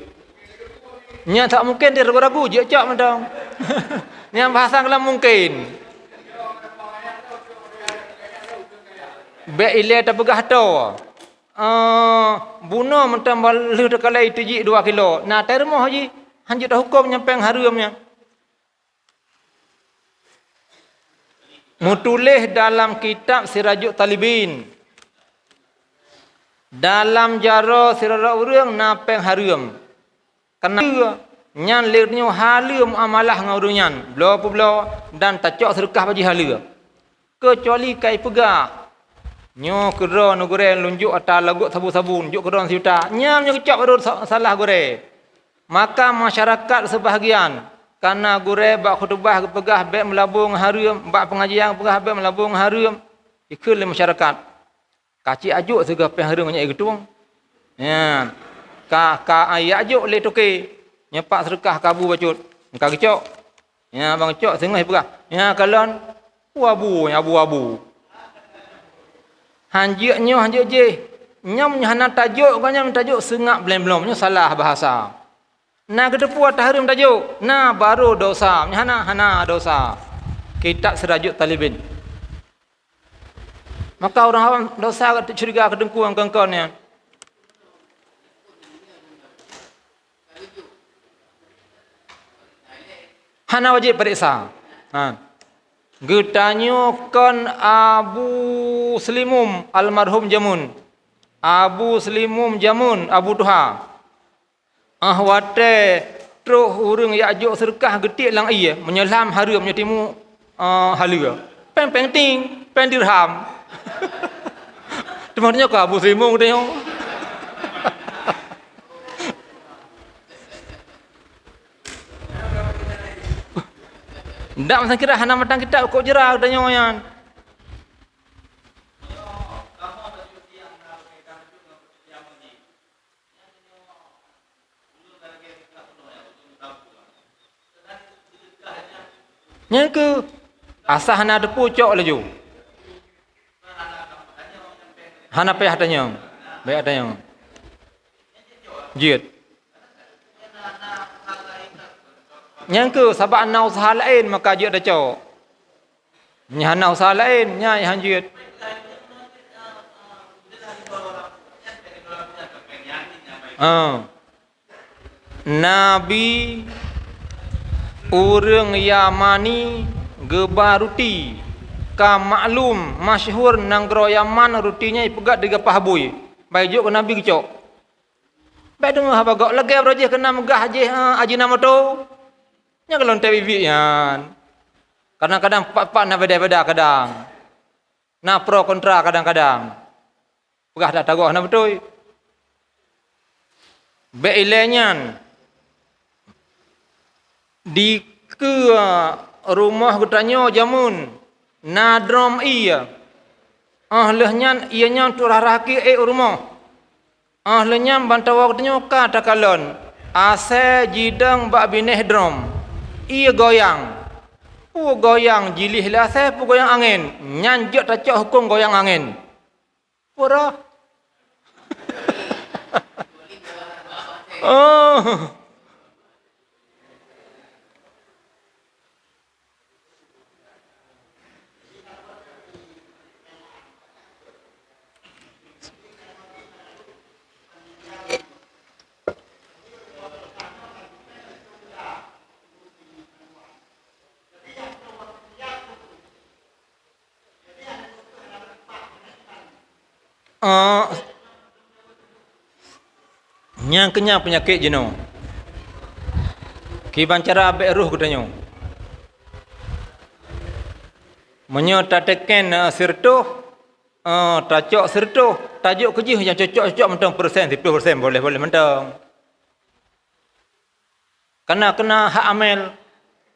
Nya tak mungkin dia ragu-ragu je cak mendang. Nya bahasa kelam mungkin. Be ile ta pegah to. Bunuh mentambah lu dekalai tuji 2 kilo. Nah termo haji hanjut dah hukum nyampe haramnya. Mutulih dalam kitab Sirajuk Talibin. Dalam jaro sirara urang napeng haram. Karena nyan lirnyo halim amalah ngaurunan. Blo dan tacok sedekah bagi halia. Kecuali kai pegah nyo kero nu gore lunjuk ata lagu sabu-sabu nunjuk kero siuta nyam nyo kecap baru salah gore maka masyarakat sebahagian karena gore bak khutbah pegah bek melabung harum bak pengajian pegah bek melabung harum ikul masyarakat kaci ajuk sega pe harum nya getung ya ka ayak ajuk le toke nyepak sedekah kabu bacut ka kecok ya bang kecok sengah pegah ya kalon abu hanjiknya hanjik je. Nyam hana tajuk kan nyam tajuk sengak belum-belumnya salah bahasa. Na gedepu atas harum tajuk. Na baru dosa. Hana dosa. Kitab Sirajuk Talibin. Maka orang awam dosa curiga kedengku ang kengkonnya. Hana wajib periksa. Getanyo kan Abu Slimum almarhum Jamun. Abu Slimum Jamun Abu Tuha. Wate truh urang ya ajuk serkah getik lang iya menyelam harum nya timu halia. Peng ting, peng dirham. Temannya ke Abu Simung dia. Ndak masa kira hana matang kita kok jerah udah nyoyan. Nya ke asah hana ada pucuk laju. Hana payah tanya. Baik tanya. Jid. Yang ke sabak ana usaha lain maka jid dah cok. Nya hana usaha lain nya yang jid. Nabi orang Yamani gebaruti ka maklum masyhur nanggro Yaman rutinya ipegat diga pahabui. Baik juk ke Nabi gecok. Baik dengar apa gak lagi berajih kena megah aji nama tu. Nya kalau ente bibi yan. Kadang-kadang pak na beda-beda kadang. Na pro kontra kadang-kadang. Pegah dak tagoh na betul. Beilenyan di ke rumah getanyo jamun nadrom iya ahlehnya ianya turaraki rumah ahlehnya bantawa getanyo ka takalon ase jidang bak bineh drom iya goyang goyang jilih lah ase goyang angin nyanjut tacok hukum goyang angin pura oh yang kenyang penyakit jenuh. Kiban cara abek ruh katanya. Menyo tateken sirtuh, tacok sirtuh, tajuk kejih yang cocok mentang persen, 10% boleh mentang. Kena hak amel,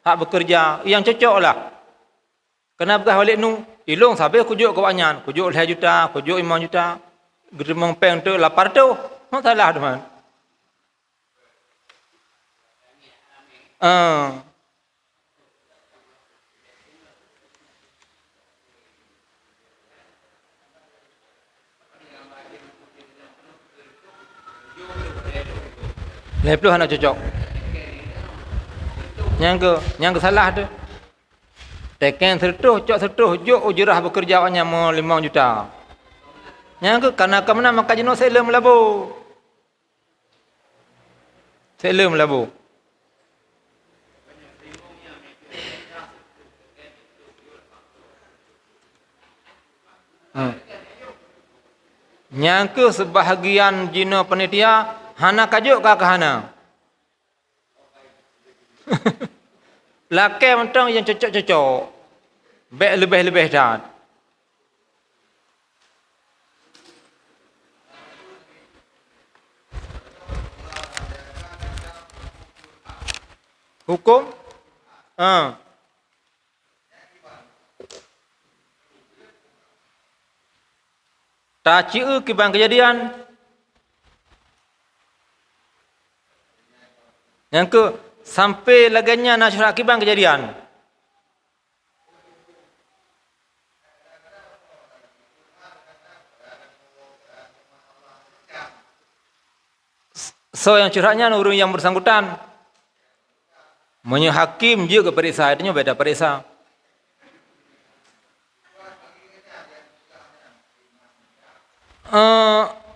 hak bekerja yang cocok lah. Kena begah balik nu, ilung sampai kujuk ke banyak, kujuk 2 juta, kujuk 5 juta, geremang peng tu lapar tu, tak salah teman. Lepluh anak cocok. Yang ke salah tu. Teken sertuh, cok sertuh, juk ujrah bekerja awaknya mau 5 juta. Yang ke karena kemana maka jenuh sela melabu. Sela melabu. Yang ke sebahagian jino panitia hana kajuk ka hana. Laki mentang yang cocok-cocok. Baik lebih-lebih dah. Hukum? Tak ciu kibang kejadian. Yang ke sampai laganya nasyur akibang kejadian. So yang curhatnya urung yang bersangkutan. Menyo hakim juga periksa, itu beda periksa.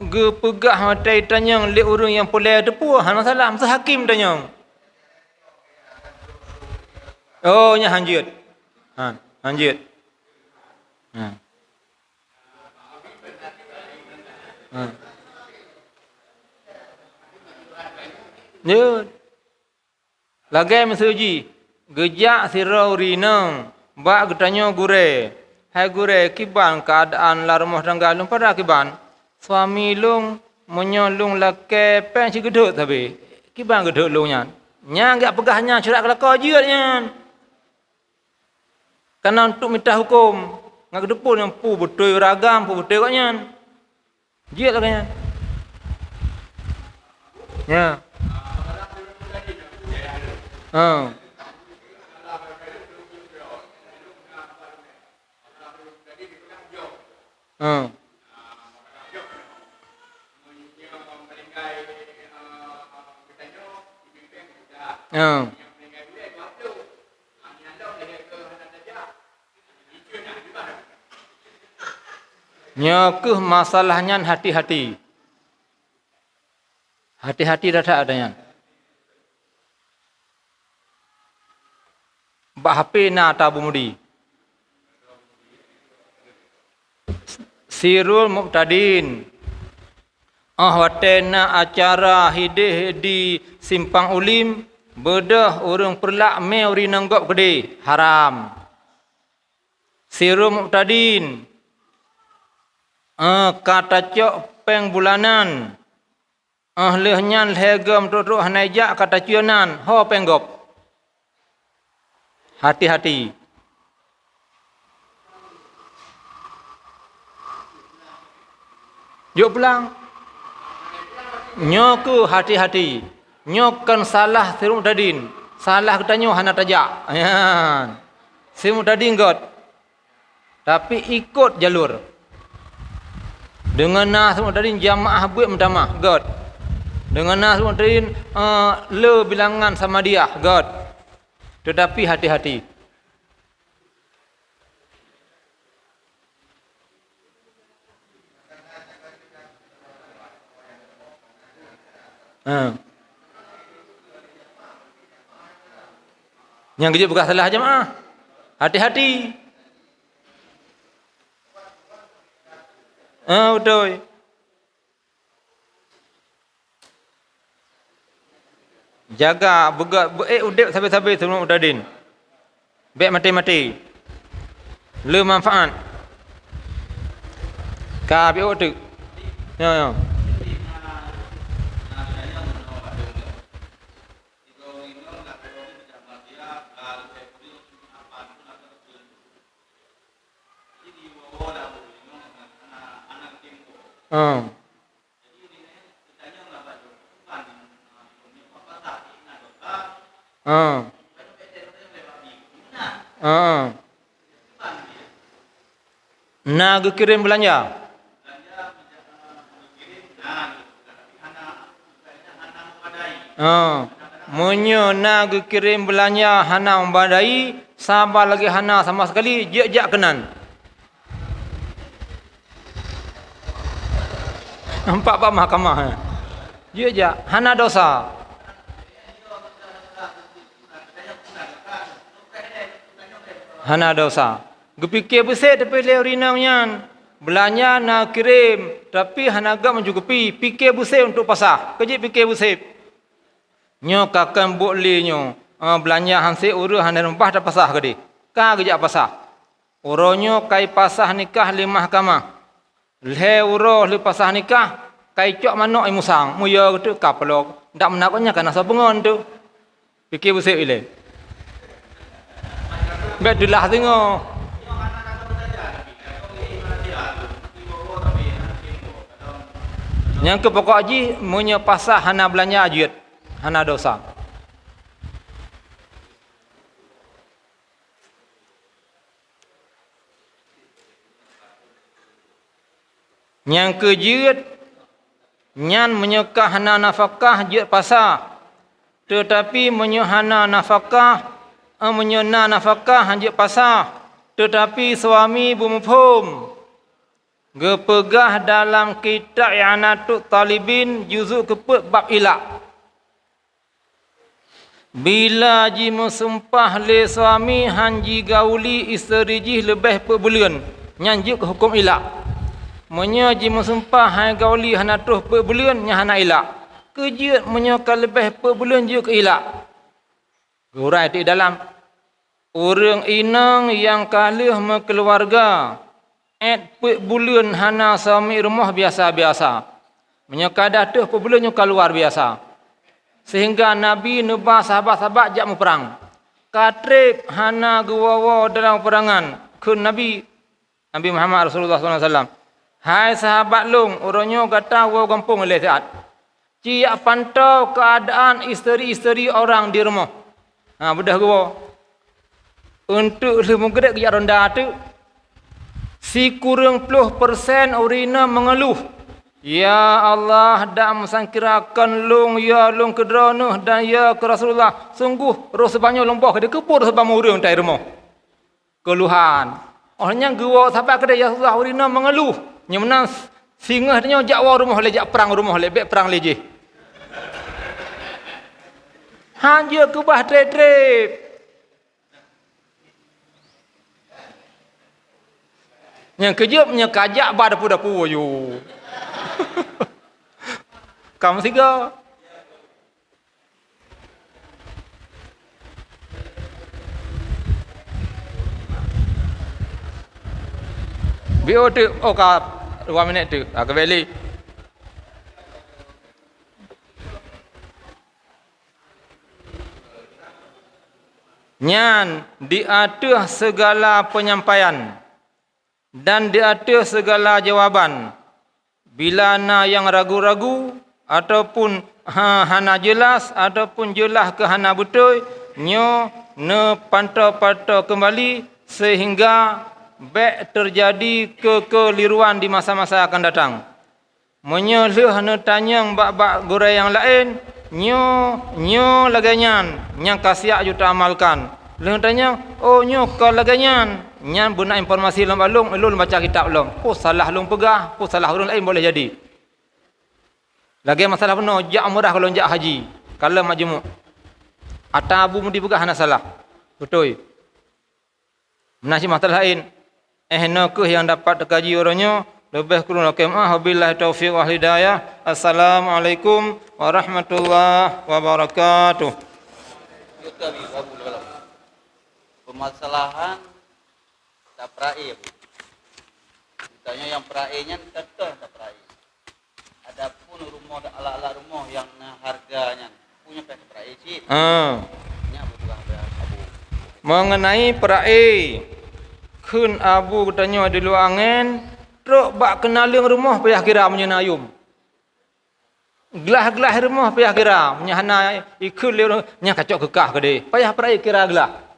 Gepegah matai tanyang le urung yang polai depu hana salah masa hakim tanyang. Oh nya hanjut. Hanjut. Nyut. Lagai mesuji. Gejak sirau rinang Bak getanyo gure. Hai gure kiban keadaan la rumah tangga lung pada kiban. Suami lung menyolong laki pen si gedut tapi. Kiban gedut lung nyan. Nyan gak pegahnya curak kelakar jiat nyan. Karena untuk minta hukum. Ngak gedepun yang pu betul ragam, pu betul kok nyan. Jiat lah nyan. Ya. Nyekuh masalahnya hati-hati. Hati-hati dah tak adanya. Bahpi na tabu mudi. Sirul Muqtadin. Watena acara hidih di Simpang Ulim. Bedah orang perlak meuri nanggap gede. Haram. Sirul Muqtadin. Kata cok peng bulanan. Lehnya lehegam duduk hanajak kata cuanan. Ho penggop. Hati-hati. Yuk pulang. Nyoku hati-hati. Nyokan salah Sirul Muqtadin. Salah ketanyo hana tajak. Sirul Muqtadin got. Tapi ikut jalur. Dengan nas Muqtadin jamaah buat mentamah. God. Dengan nas Muqtadin le bilangan sama dia. God. Tetapi hati-hati. Yang kejut bekas salah jamaah. Hati-hati. Betul. Jaga begat udip sampai-sampai Sirul Muqtadin. Baik mati-mati. Le manfaat. Ka bi tu. Ya. Nak kirim belanja. Munyo nak kirim belanja hana membadai, sabar lagi hana sama sekali jak kenan. Nampak pak mahkamah. Jak hana dosa. Hana dosa. Gepikir besar tapi leurinamnya. Belanja nak kirim tapi hana gak mencukupi. Fikir besar untuk pasah. Kejip fikir besar. Nyo kakan boleh nyo. Belanja hansi urus hana rempah dah pasah ke di. Ka kejap pasah. Uronyo kai pasah nikah li mahkamah. Le uroh li pasah nikah. Kai cok manok ai musang. Muya gitu kapelok. Ndak menakutnya kan asa pengon tu. Fikir besar ile. Betulah tengok. Yang ke pokok haji punya pasah hana belanja ajut, hana dosa. Yang ke jut nyan menyekah hana nafkah jut pasah. Tetapi menyehana nafkah menyena nafkah jut pasah. Tetapi suami bumufum gepegah dalam kitab I'anatul Talibin juzuk keput bab ilak. Bila ji mensumpah le suami hanji gauli isteri ji lebih perbulan nyanjuk hukum ilak. Menyo ji mensumpah hai gauli hana tuh perbulan nya hana ilak. Kejut menyo ka lebih perbulan juk ilak. Gurai di dalam Orang inang yang kalah keluarga bulan hana suami rumah biasa-biasa. Menyakadah tu bulan luar biasa. Sehingga Nabi nebah sahabat-sahabat jak perang. Katrip hana guwawa dalam perangan ke Nabi Muhammad Rasulullah SAW. Hai sahabat long, orangnya kata wa kampung oleh saat. Cia pantau keadaan isteri-isteri orang di rumah. Bedah gua. Untuk semua kedek kerja rendah tu, si kurang puluh persen urina mengeluh. Ya Allah, dak mesangkirakan long, ya long kedrana dan ya ke Rasulullah. Sungguh, roh sebanyak lompah ke dia kepur sebab urang tak rumah. Keluhan. Orangnya gua sampai kedek ya Rasulullah urina mengeluh. Nya menang singgah dia jakwa rumah le, jak perang rumah le, bek perang lejeh. Hanya kubah trip-trip. Yang kejapnya kajak bar dapu-dapu yo. Kamu tiga. Bio tu ka 2 minit tu. Kembali. Nyan di atas segala penyampaian dan di atas segala jawaban. Bila na yang ragu-ragu ataupun hana jelas ataupun jelas ke hana betul, nyo ne pantau-pantau kembali sehingga baik terjadi kekeliruan di masa-masa akan datang. Menyeleh ne tanyang bab-bab gurai yang lain, nyo laganyan yang kasiak juta amalkan. Lalu tanya, oh nyo kau laganyan. Nyan guna informasi dalam alung, ulun baca kitab long. Oh salah long pegah, oh salah orang lain boleh jadi. Lagi masalah penuh, jak murah kalau jak haji. Kalau majmuk. Atabu mudi pegah hana salah. Betul. Menasi masalah lain. Nakah yang dapat terkaji orangnya. Lebih kurang lakimah. Wabillahi taufiq wa hidayah. Assalamualaikum warahmatullahi wabarakatuh. Permasalahan tak perai, Bu. Misalnya yang perainya tetap tak perai. Adapun rumah ala-ala rumah yang harganya punya pihak perai sih. Nya bukan Abu. Mengenai perai, kun Abu katanya di luar angin, truk bak kenaling rumah payah kira punya nayum. Gelah-gelah rumah payah kira punya hana ikut le nya kacok kekah ke dia. Payah perai kira gelah.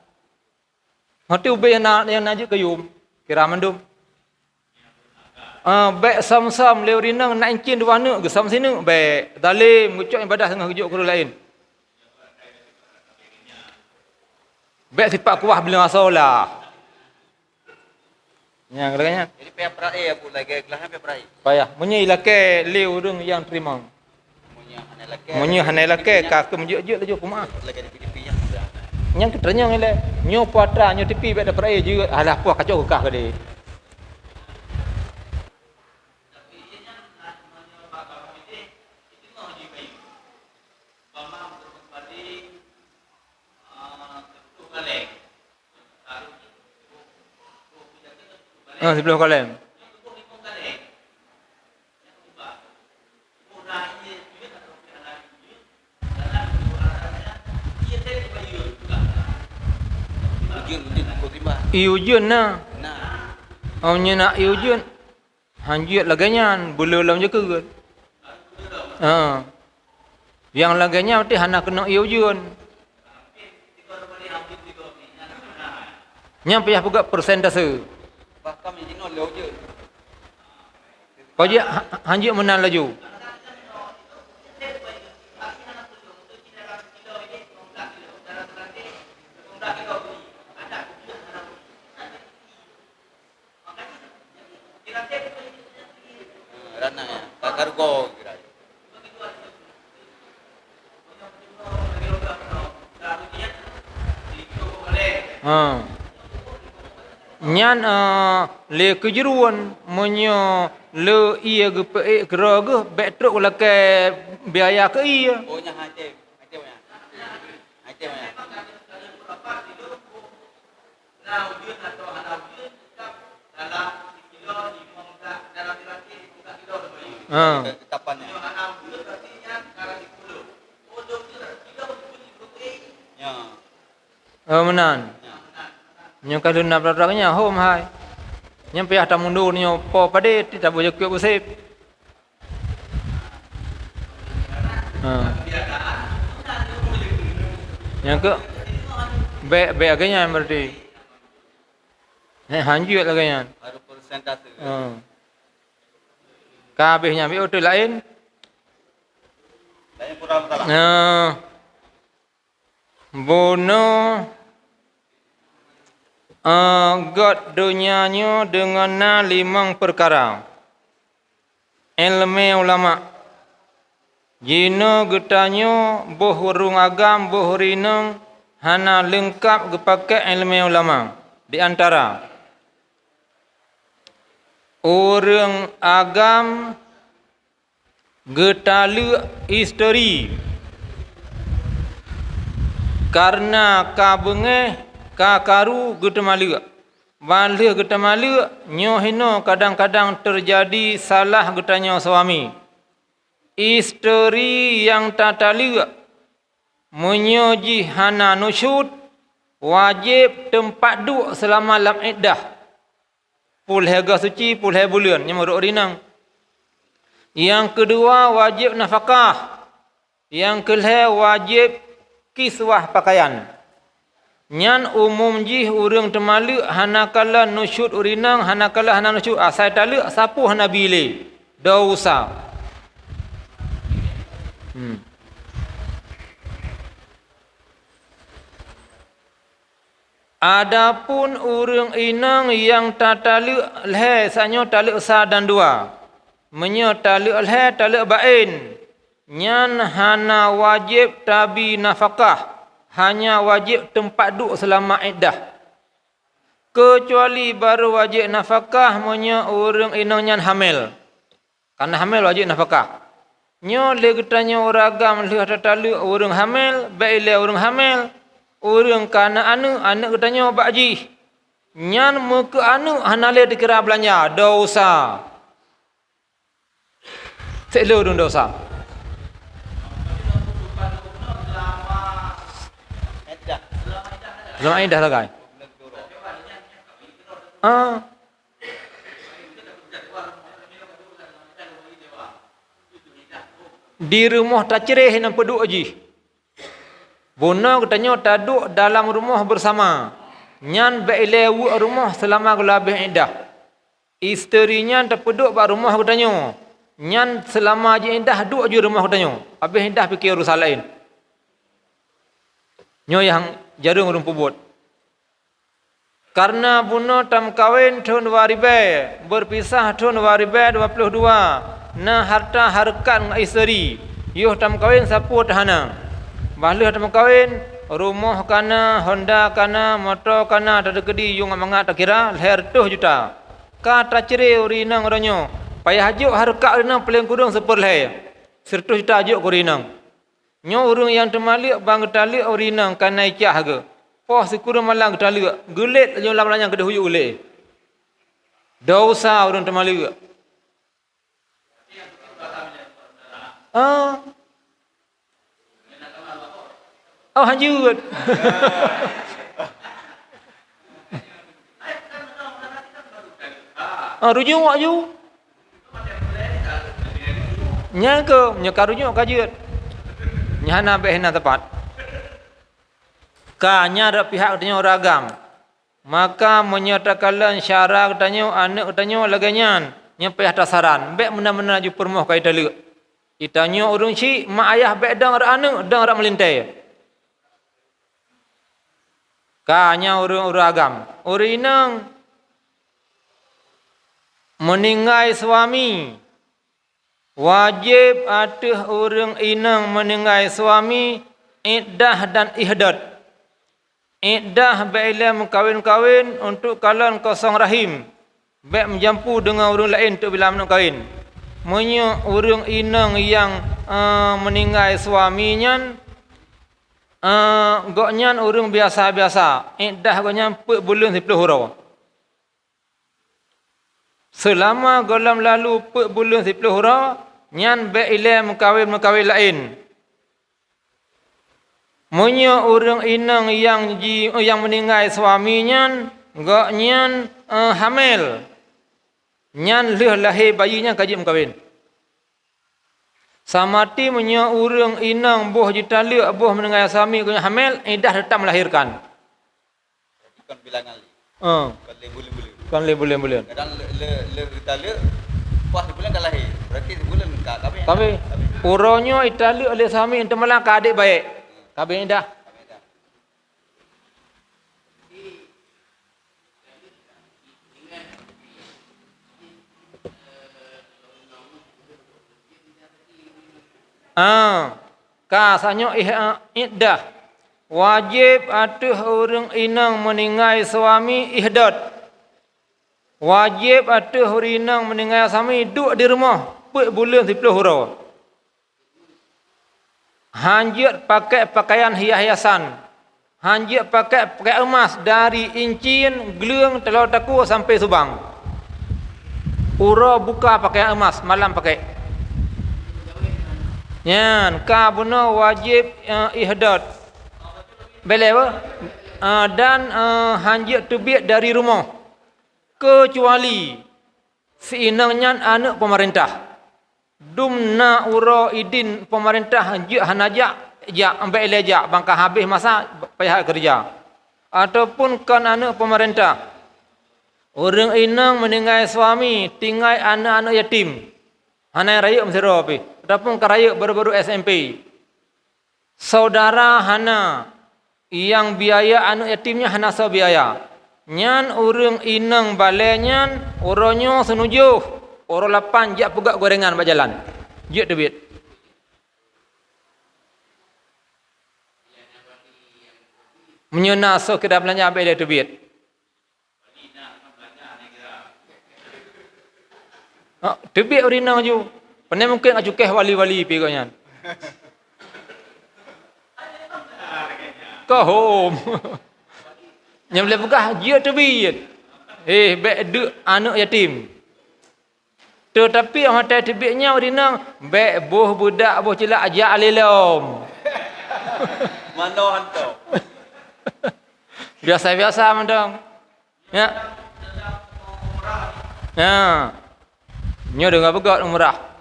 Hati ubay yang najik ke yum. Kira mendum. Baik sam-sam leu rinang nak encin dua nak ke sam sini. Baik dalim ngucuk ibadah tengah kujuk kuru lain. Baik sifat kuah bila masalah. Yang katanya. Jadi pihak perai Abu lagi gelahnya pihak perai. Payah. Munyi laki leu rung yang terima. Munyi hanai laki kak menjuk-juk laju kumaah. Lagi di pilih-pilih. Yang keternya ngile nyo puatra nyo tepi bek da perai juga alah puah kacau kekah ke dia. Sebelum kalem. Iujun na. Awnya nak iujun. Hanjut laganyan bululam je ke. Yang laganya mesti hana kena iujun. Nya payah buka persentase. Bahkan menjino leu je. Kau je hanjut menang laju. Rana ya, kargo kira. Nyan le kejeruan menyo le ia ge pe kera ge bek truk lake biaya ke ia. Oh nya hate. Hate. Ha. Ketapannya. Ya. Oh menan. Nyo kalau nak beraknya hom hai. Nyampe atas mundur nyo po pade tidak boleh kuat usip. Ha. Yang ke be agaknya berarti. Hanjut agaknya. Baru persentase. Kabehnya ambil hotel lain. Lain kurang salah. Bono God dunianya dengan 5 perkara. Ilmu ulama. Jino getanyo boh urung agam boh rineng hana lengkap gepakai ilmu ulama. Di antara orang agam getalu histori karena kabenge kakaru getamalu balih getamalu nyohino kadang-kadang terjadi salah getanyo suami histori yang tatalu menyoji hana nusyud wajib tempat duk selama lam iddah pulhega suci, pulhe bulan, yang meruk rinang. Yang kedua, wajib nafkah. Yang kelih, wajib kiswah pakaian. Nyan umum jih urang temalu, hanakala nusyud urinang, hanakala hana nusyud. Asai talu, sapu hana bile. Dosa. Adapun urang inang yang tatalu leh sanyo talu sa dan dua. Menyo talu leh talu bain. Nyan hana wajib tabi nafkah. Hanya wajib tempat duk selama iddah. Kecuali baru wajib nafkah menyo urang inang nyan hamil. Karena hamil wajib nafkah. Nyo le getanyo ragam le tatalu urang hamil, baile urang hamil. Orang kana anak katanya bakji. Nyan muka anak hanale dikira belanja dosa. Selo dun dosa. Selama ini dah lagai. Di rumah tak cereh nampak duk aji. Bona katanya taduk dalam rumah bersama. Nyan bailewu rumah selama gelabih iddah. Isterinya terpeduk bak rumah katanya. Nyan selama je iddah duk je rumah katanya. Habis iddah fikir urusan lain. Nyo yang jarung urung pubut. Karena bona tam kawin tahun 2000, berpisah tahun 2022. Nah harta harkat isteri. Yuh tam kawin sapu tahana. Bahlih tam kawin, rumah kana, Honda kana, motor kana, ada kedi yung mangat tak kira leher 2 juta. Kata ciri urinang orangnya. Payah hajuk harkat urinang paling kurang 10 leher. 100 juta hajuk urinang. Nyo urang yang termalik bang getalik urinang kana icah ke. Poh sekurang malang getalik. Gelit yo lam-lam yang kede huyuk ulik. Dosa urang termalik. Oh hanjut. Rujuk aju. Nya ke nyekar rujuk kajut. Nyana behna tepat. Kanya ada pihak katanya ragam. Maka menyatakan syara katanya anak katanya laganyan nyampe atas saran. Bek benar-benar ju permoh kai daluk. Itanya urang si mak ayah bek dang ara anak dang ara melintai. Kanya orang agam. Orang inang meninggai suami. Wajib atih orang inang meninggai suami iddah dan ihdad. Iddah bila mengkawin-kawin untuk kalan kosong rahim. Baik menjampu dengan orang lain untuk bila menukawin. Menyo orang inang yang meninggai suaminya Goknyan urang biasa-biasa. Iddah goknyan 4 bulan 10 hurau. Selama golam lalu 4 bulan 10 hurau, nyan be ilai mukawin lain. Munyo urang inang yang meninggal suaminya, goknyan hamil. Nyan leh lahir bayinya kaji mukawin. Samati menyo urang inang boh jitalik boh meninggal suami goknyan hamil, iddah tetap melahirkan. Bukan bilangan li. Bukan bulan-bulan. Kan bulan-bulan. Kadang le ditalik puas sebulan kan lahir. Berarti sebulan tak kahwin. Tapi uronyo italik oleh suami untuk malang ke adik baik. Kahwin dah. Kasanya iddah. Wajib atuh orang inang meninggal suami ihdad. Wajib atuh orang inang meninggal suami duduk di rumah 4 bulan 10 hurau. Hanjut pakai pakaian hiasan. Hanjut pakai emas dari Incin, Gelang, Telur Taku sampai Subang. Ura buka pakaian emas, malam pakai. Yan, ka benar wajib ihdad. Boleh apa? Dan hanjut terbit dari rumah. Kecuali si inangnya anak pemerintah. Dumna ura idin pemerintah hanjut hanajak ambil lejak bangka habis masa payah kerja. Ataupun kan anak pemerintah. Orang inang meninggal suami, tinggal anak-anak yatim. Hanai raya mesti rapi. Ataupun karaya baru-baru SMP. Saudara hana yang biaya anak yatimnya hana sa biaya. Nyan orang inang balenyan oronyo senujuh. Orang 8 jak pegak gorengan berjalan. Jek debit. Menyena so kita belanja ambil dia debit. Debit orang ju. Pernah mungkin aju keh wali-wali pegaknya. Go home. Yang boleh buka dia terbit. Baik duk anak yatim. Tetapi orang hotel terbitnya orang baik boh budak boh celak ajak alilom. Mana hantar? Biasa-biasa mandang. Ya. Ya. Nyo dengar begat umrah.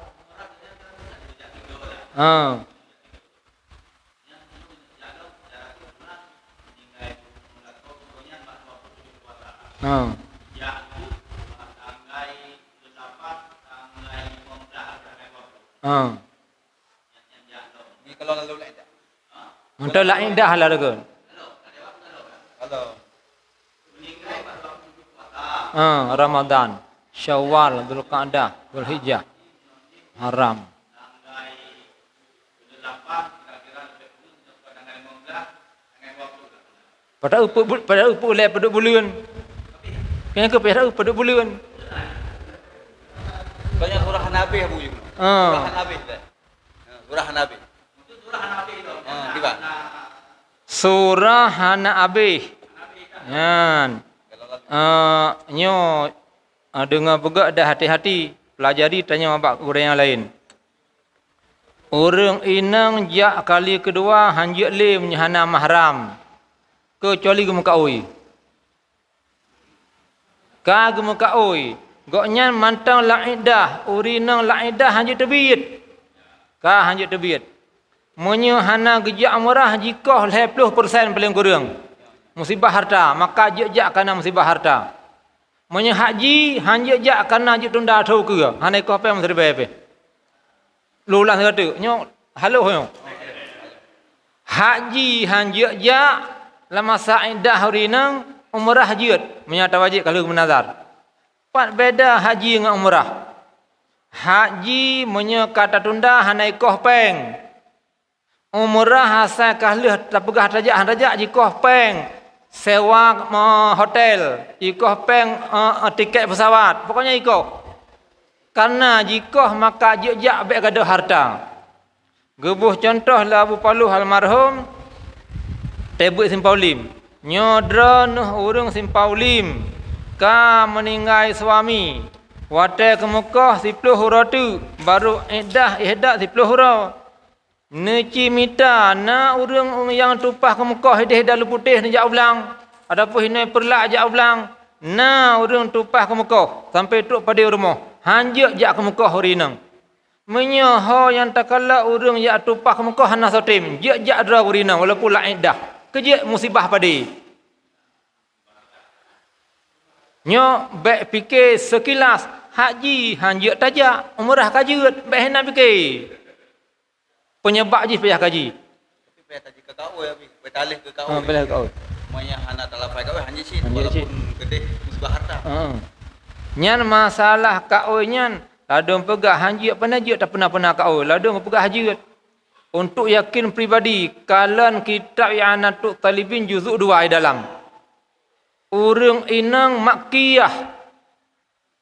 Ni kalau lalu lain tak? Untuk lain dah lah kan. Kalau Ramadan, Syawal, Dzulqa'dah, Dzulhijjah. Haram. Pada upuk le pada bulan. Kenapa pada upuk bulan? banyak surah Nabi Abu Yum. Surah Nabi dah. Surah Nabi. Surah Nabi itu. Di mana? Surah Nabi. Yan. Nyo dengar pegak dah hati-hati. Pelajari tanya abak orang yang lain. Orang inang jak kali kedua hanjut le menyahana mahram. Kecuali gemuka'oi. Ka gemuka'oi. Goknya mantang la'idah. Urinang la'idah hanjut terbit. Ka hanjut terbit. Menyahana gejak murah jika 50% paling kurang. Musibah harta. Maka jak kena musibah harta. Menye haji hanjut jak kena hanjut tunda tau ke. Hanai kau apa yang mesti bayar. Lulah kata. Nyo halo nyo. Haji hanjut jak lama sa'idah hurinang umrah hajud menyata wajib kalau menazar. Pat beda haji dengan umrah. Haji menyekata tunda hanai koh peng. Umrah hasa kahlih tapegah rajak jikoh peng. Sewa hotel, jikoh peng tiket pesawat. Pokoknya ikoh. Karena jikoh maka jejak baik gaduh harta. Gebuh contoh lah Abu Paluh almarhum tebuk simpau lim. Nyodra nuh urung simpau lim. Ka meninggal suami. Watai ke Mekah 10 hura tu. Baru ihdah 10 hura. Neci mita na urung yang tupah ke Mekah ihdah lu putih ni jak ulang. Adapun hina perlak jak ulang. Na urung tupah ke Mekah sampai tuk pada rumah. Hanjak jak ke Mekah urinang. Menyaha yang takala urung jak tupah ke Mekah hana sotim. Jak dra urinang walaupun la iddah. Kejak musibah pada. Nyo baik fikir sekilas haji hanjak tajak umrah kajut baik hendak fikir. Penyebab je payah kaji. Tapi payah taji ke kau ya, payah talih ke kau. Payah kau. Semuanya anak tak lapai kau hanya sih walaupun gede musibah harta. Nyan masalah kau nyan ladung pegah hanjak penajut tak pernah kau. Ladung pegah hajut. Untuk yakin pribadi kalan kitab yang anatuk talibin juzuk 2 dalam. Urung inang makkiyah.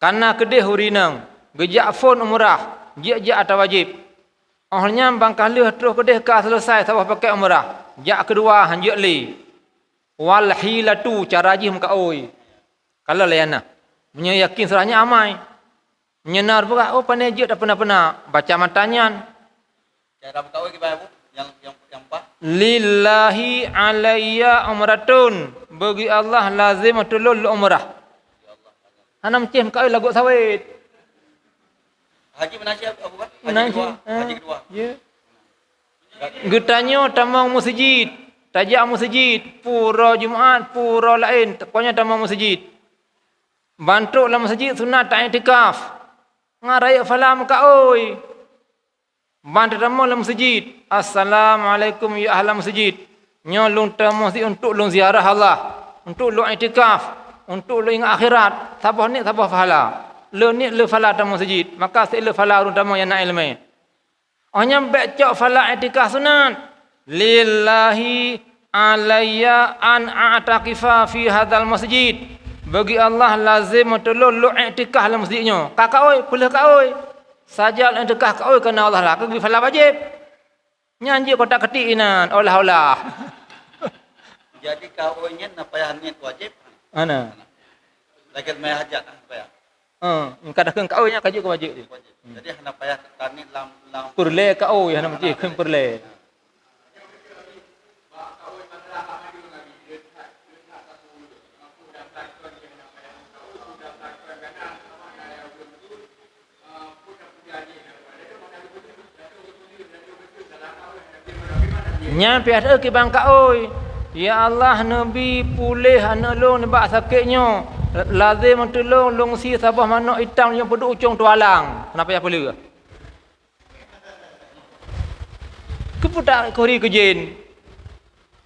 Karena kedih urinang. Gejak fon umrah. Jak atau wajib. Akhirnya bangkah leh terus kedih ka selesai sabah pakai umrah. Jak kedua hanjak li. Wal hilatu cara jih muka oi. Kalau layana. Punya yakin serahnya amai. Menyenar pula oh pandai je tak pernah baca matanya. Cara buka oi gimana bu? Yang apa? Lillahi alayya umratun. Bagi Allah lazim tulul umrah. Ana mencih muka oi lagu sawit. Haji menasih Abu Bakar? Haji kedua. Ya. Getanyo tamang masjid. Tajak masjid. Pura Jumaat, pura lain. Pokoknya tamang masjid. Bantuk dalam masjid sunat tak i'tikaf. Ngaraya falam ka oi. Bantuk tamang dalam masjid. Assalamualaikum ya ahli masjid. Nyolong tamang masjid untuk long ziarah Allah. Untuk long i'tikaf. Untuk long ingat akhirat. Sabah ni sabah pahala. Le ni le fala tamang masjid. Maka se le fala urun tamang yang nak ilmu. Hanya baca fala i'tikaf sunat. Lillahi alayya an a'taqifa fi hadzal masjid. Bagi Allah lazim tolong lu i'tikaf dalam masjidnya. Kakak oi, boleh kak oi. Sajal i'tikaf kak oi kerana Allah lah. Kau pergi fala wajib. Nyanyi kotak ketik inan. Olah. Jadi kau oi nya payah niat wajib. Ana. Lagi mai hajat payah. Kadang kau oi nya kaji ke wajib dia. Jadi hendak payah tanit lam Perle kak oi hana mesti kem perle. Nyampe ada ke bangka oi. Ya Allah Nabi pulih anak long nebak sakitnya. Lazim tolong long si sabah mana hitam yang peduk ucung tualang. Kenapa ya perlu? Keputak kori kejin.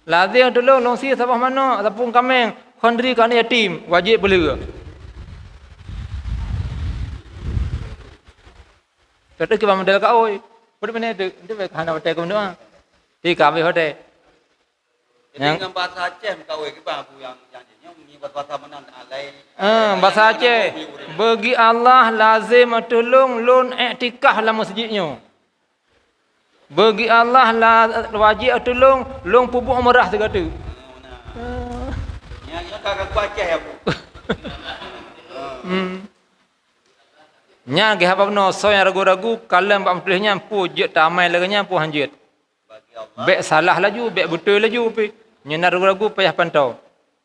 Lazim tolong long si sabah mana tapung kameng khandri kan yatim wajib perlu. Kata ke bamdal ka oi. Pada mana tu? Itu hana hotel kau doa. Di kami hotel. Jadi dengan bahasa Aceh kau oi ke apa yang jadinya mengibat bahasa mana alai. Bahasa Aceh. Bagi Allah lazim tolong lon i'tikaf dalam masjidnya. Bagi Allah wajib tolong long pupuk umrah segala tu. Yang kakak ku Aceh ya bu. Nya ge apa no so yang ragu-ragu kalam bab tulisnya pu je tamai laganya pu hanjit. Bagi Allah. Bek salah laju, bek betul laju pi. Nya ragu-ragu payah pantau.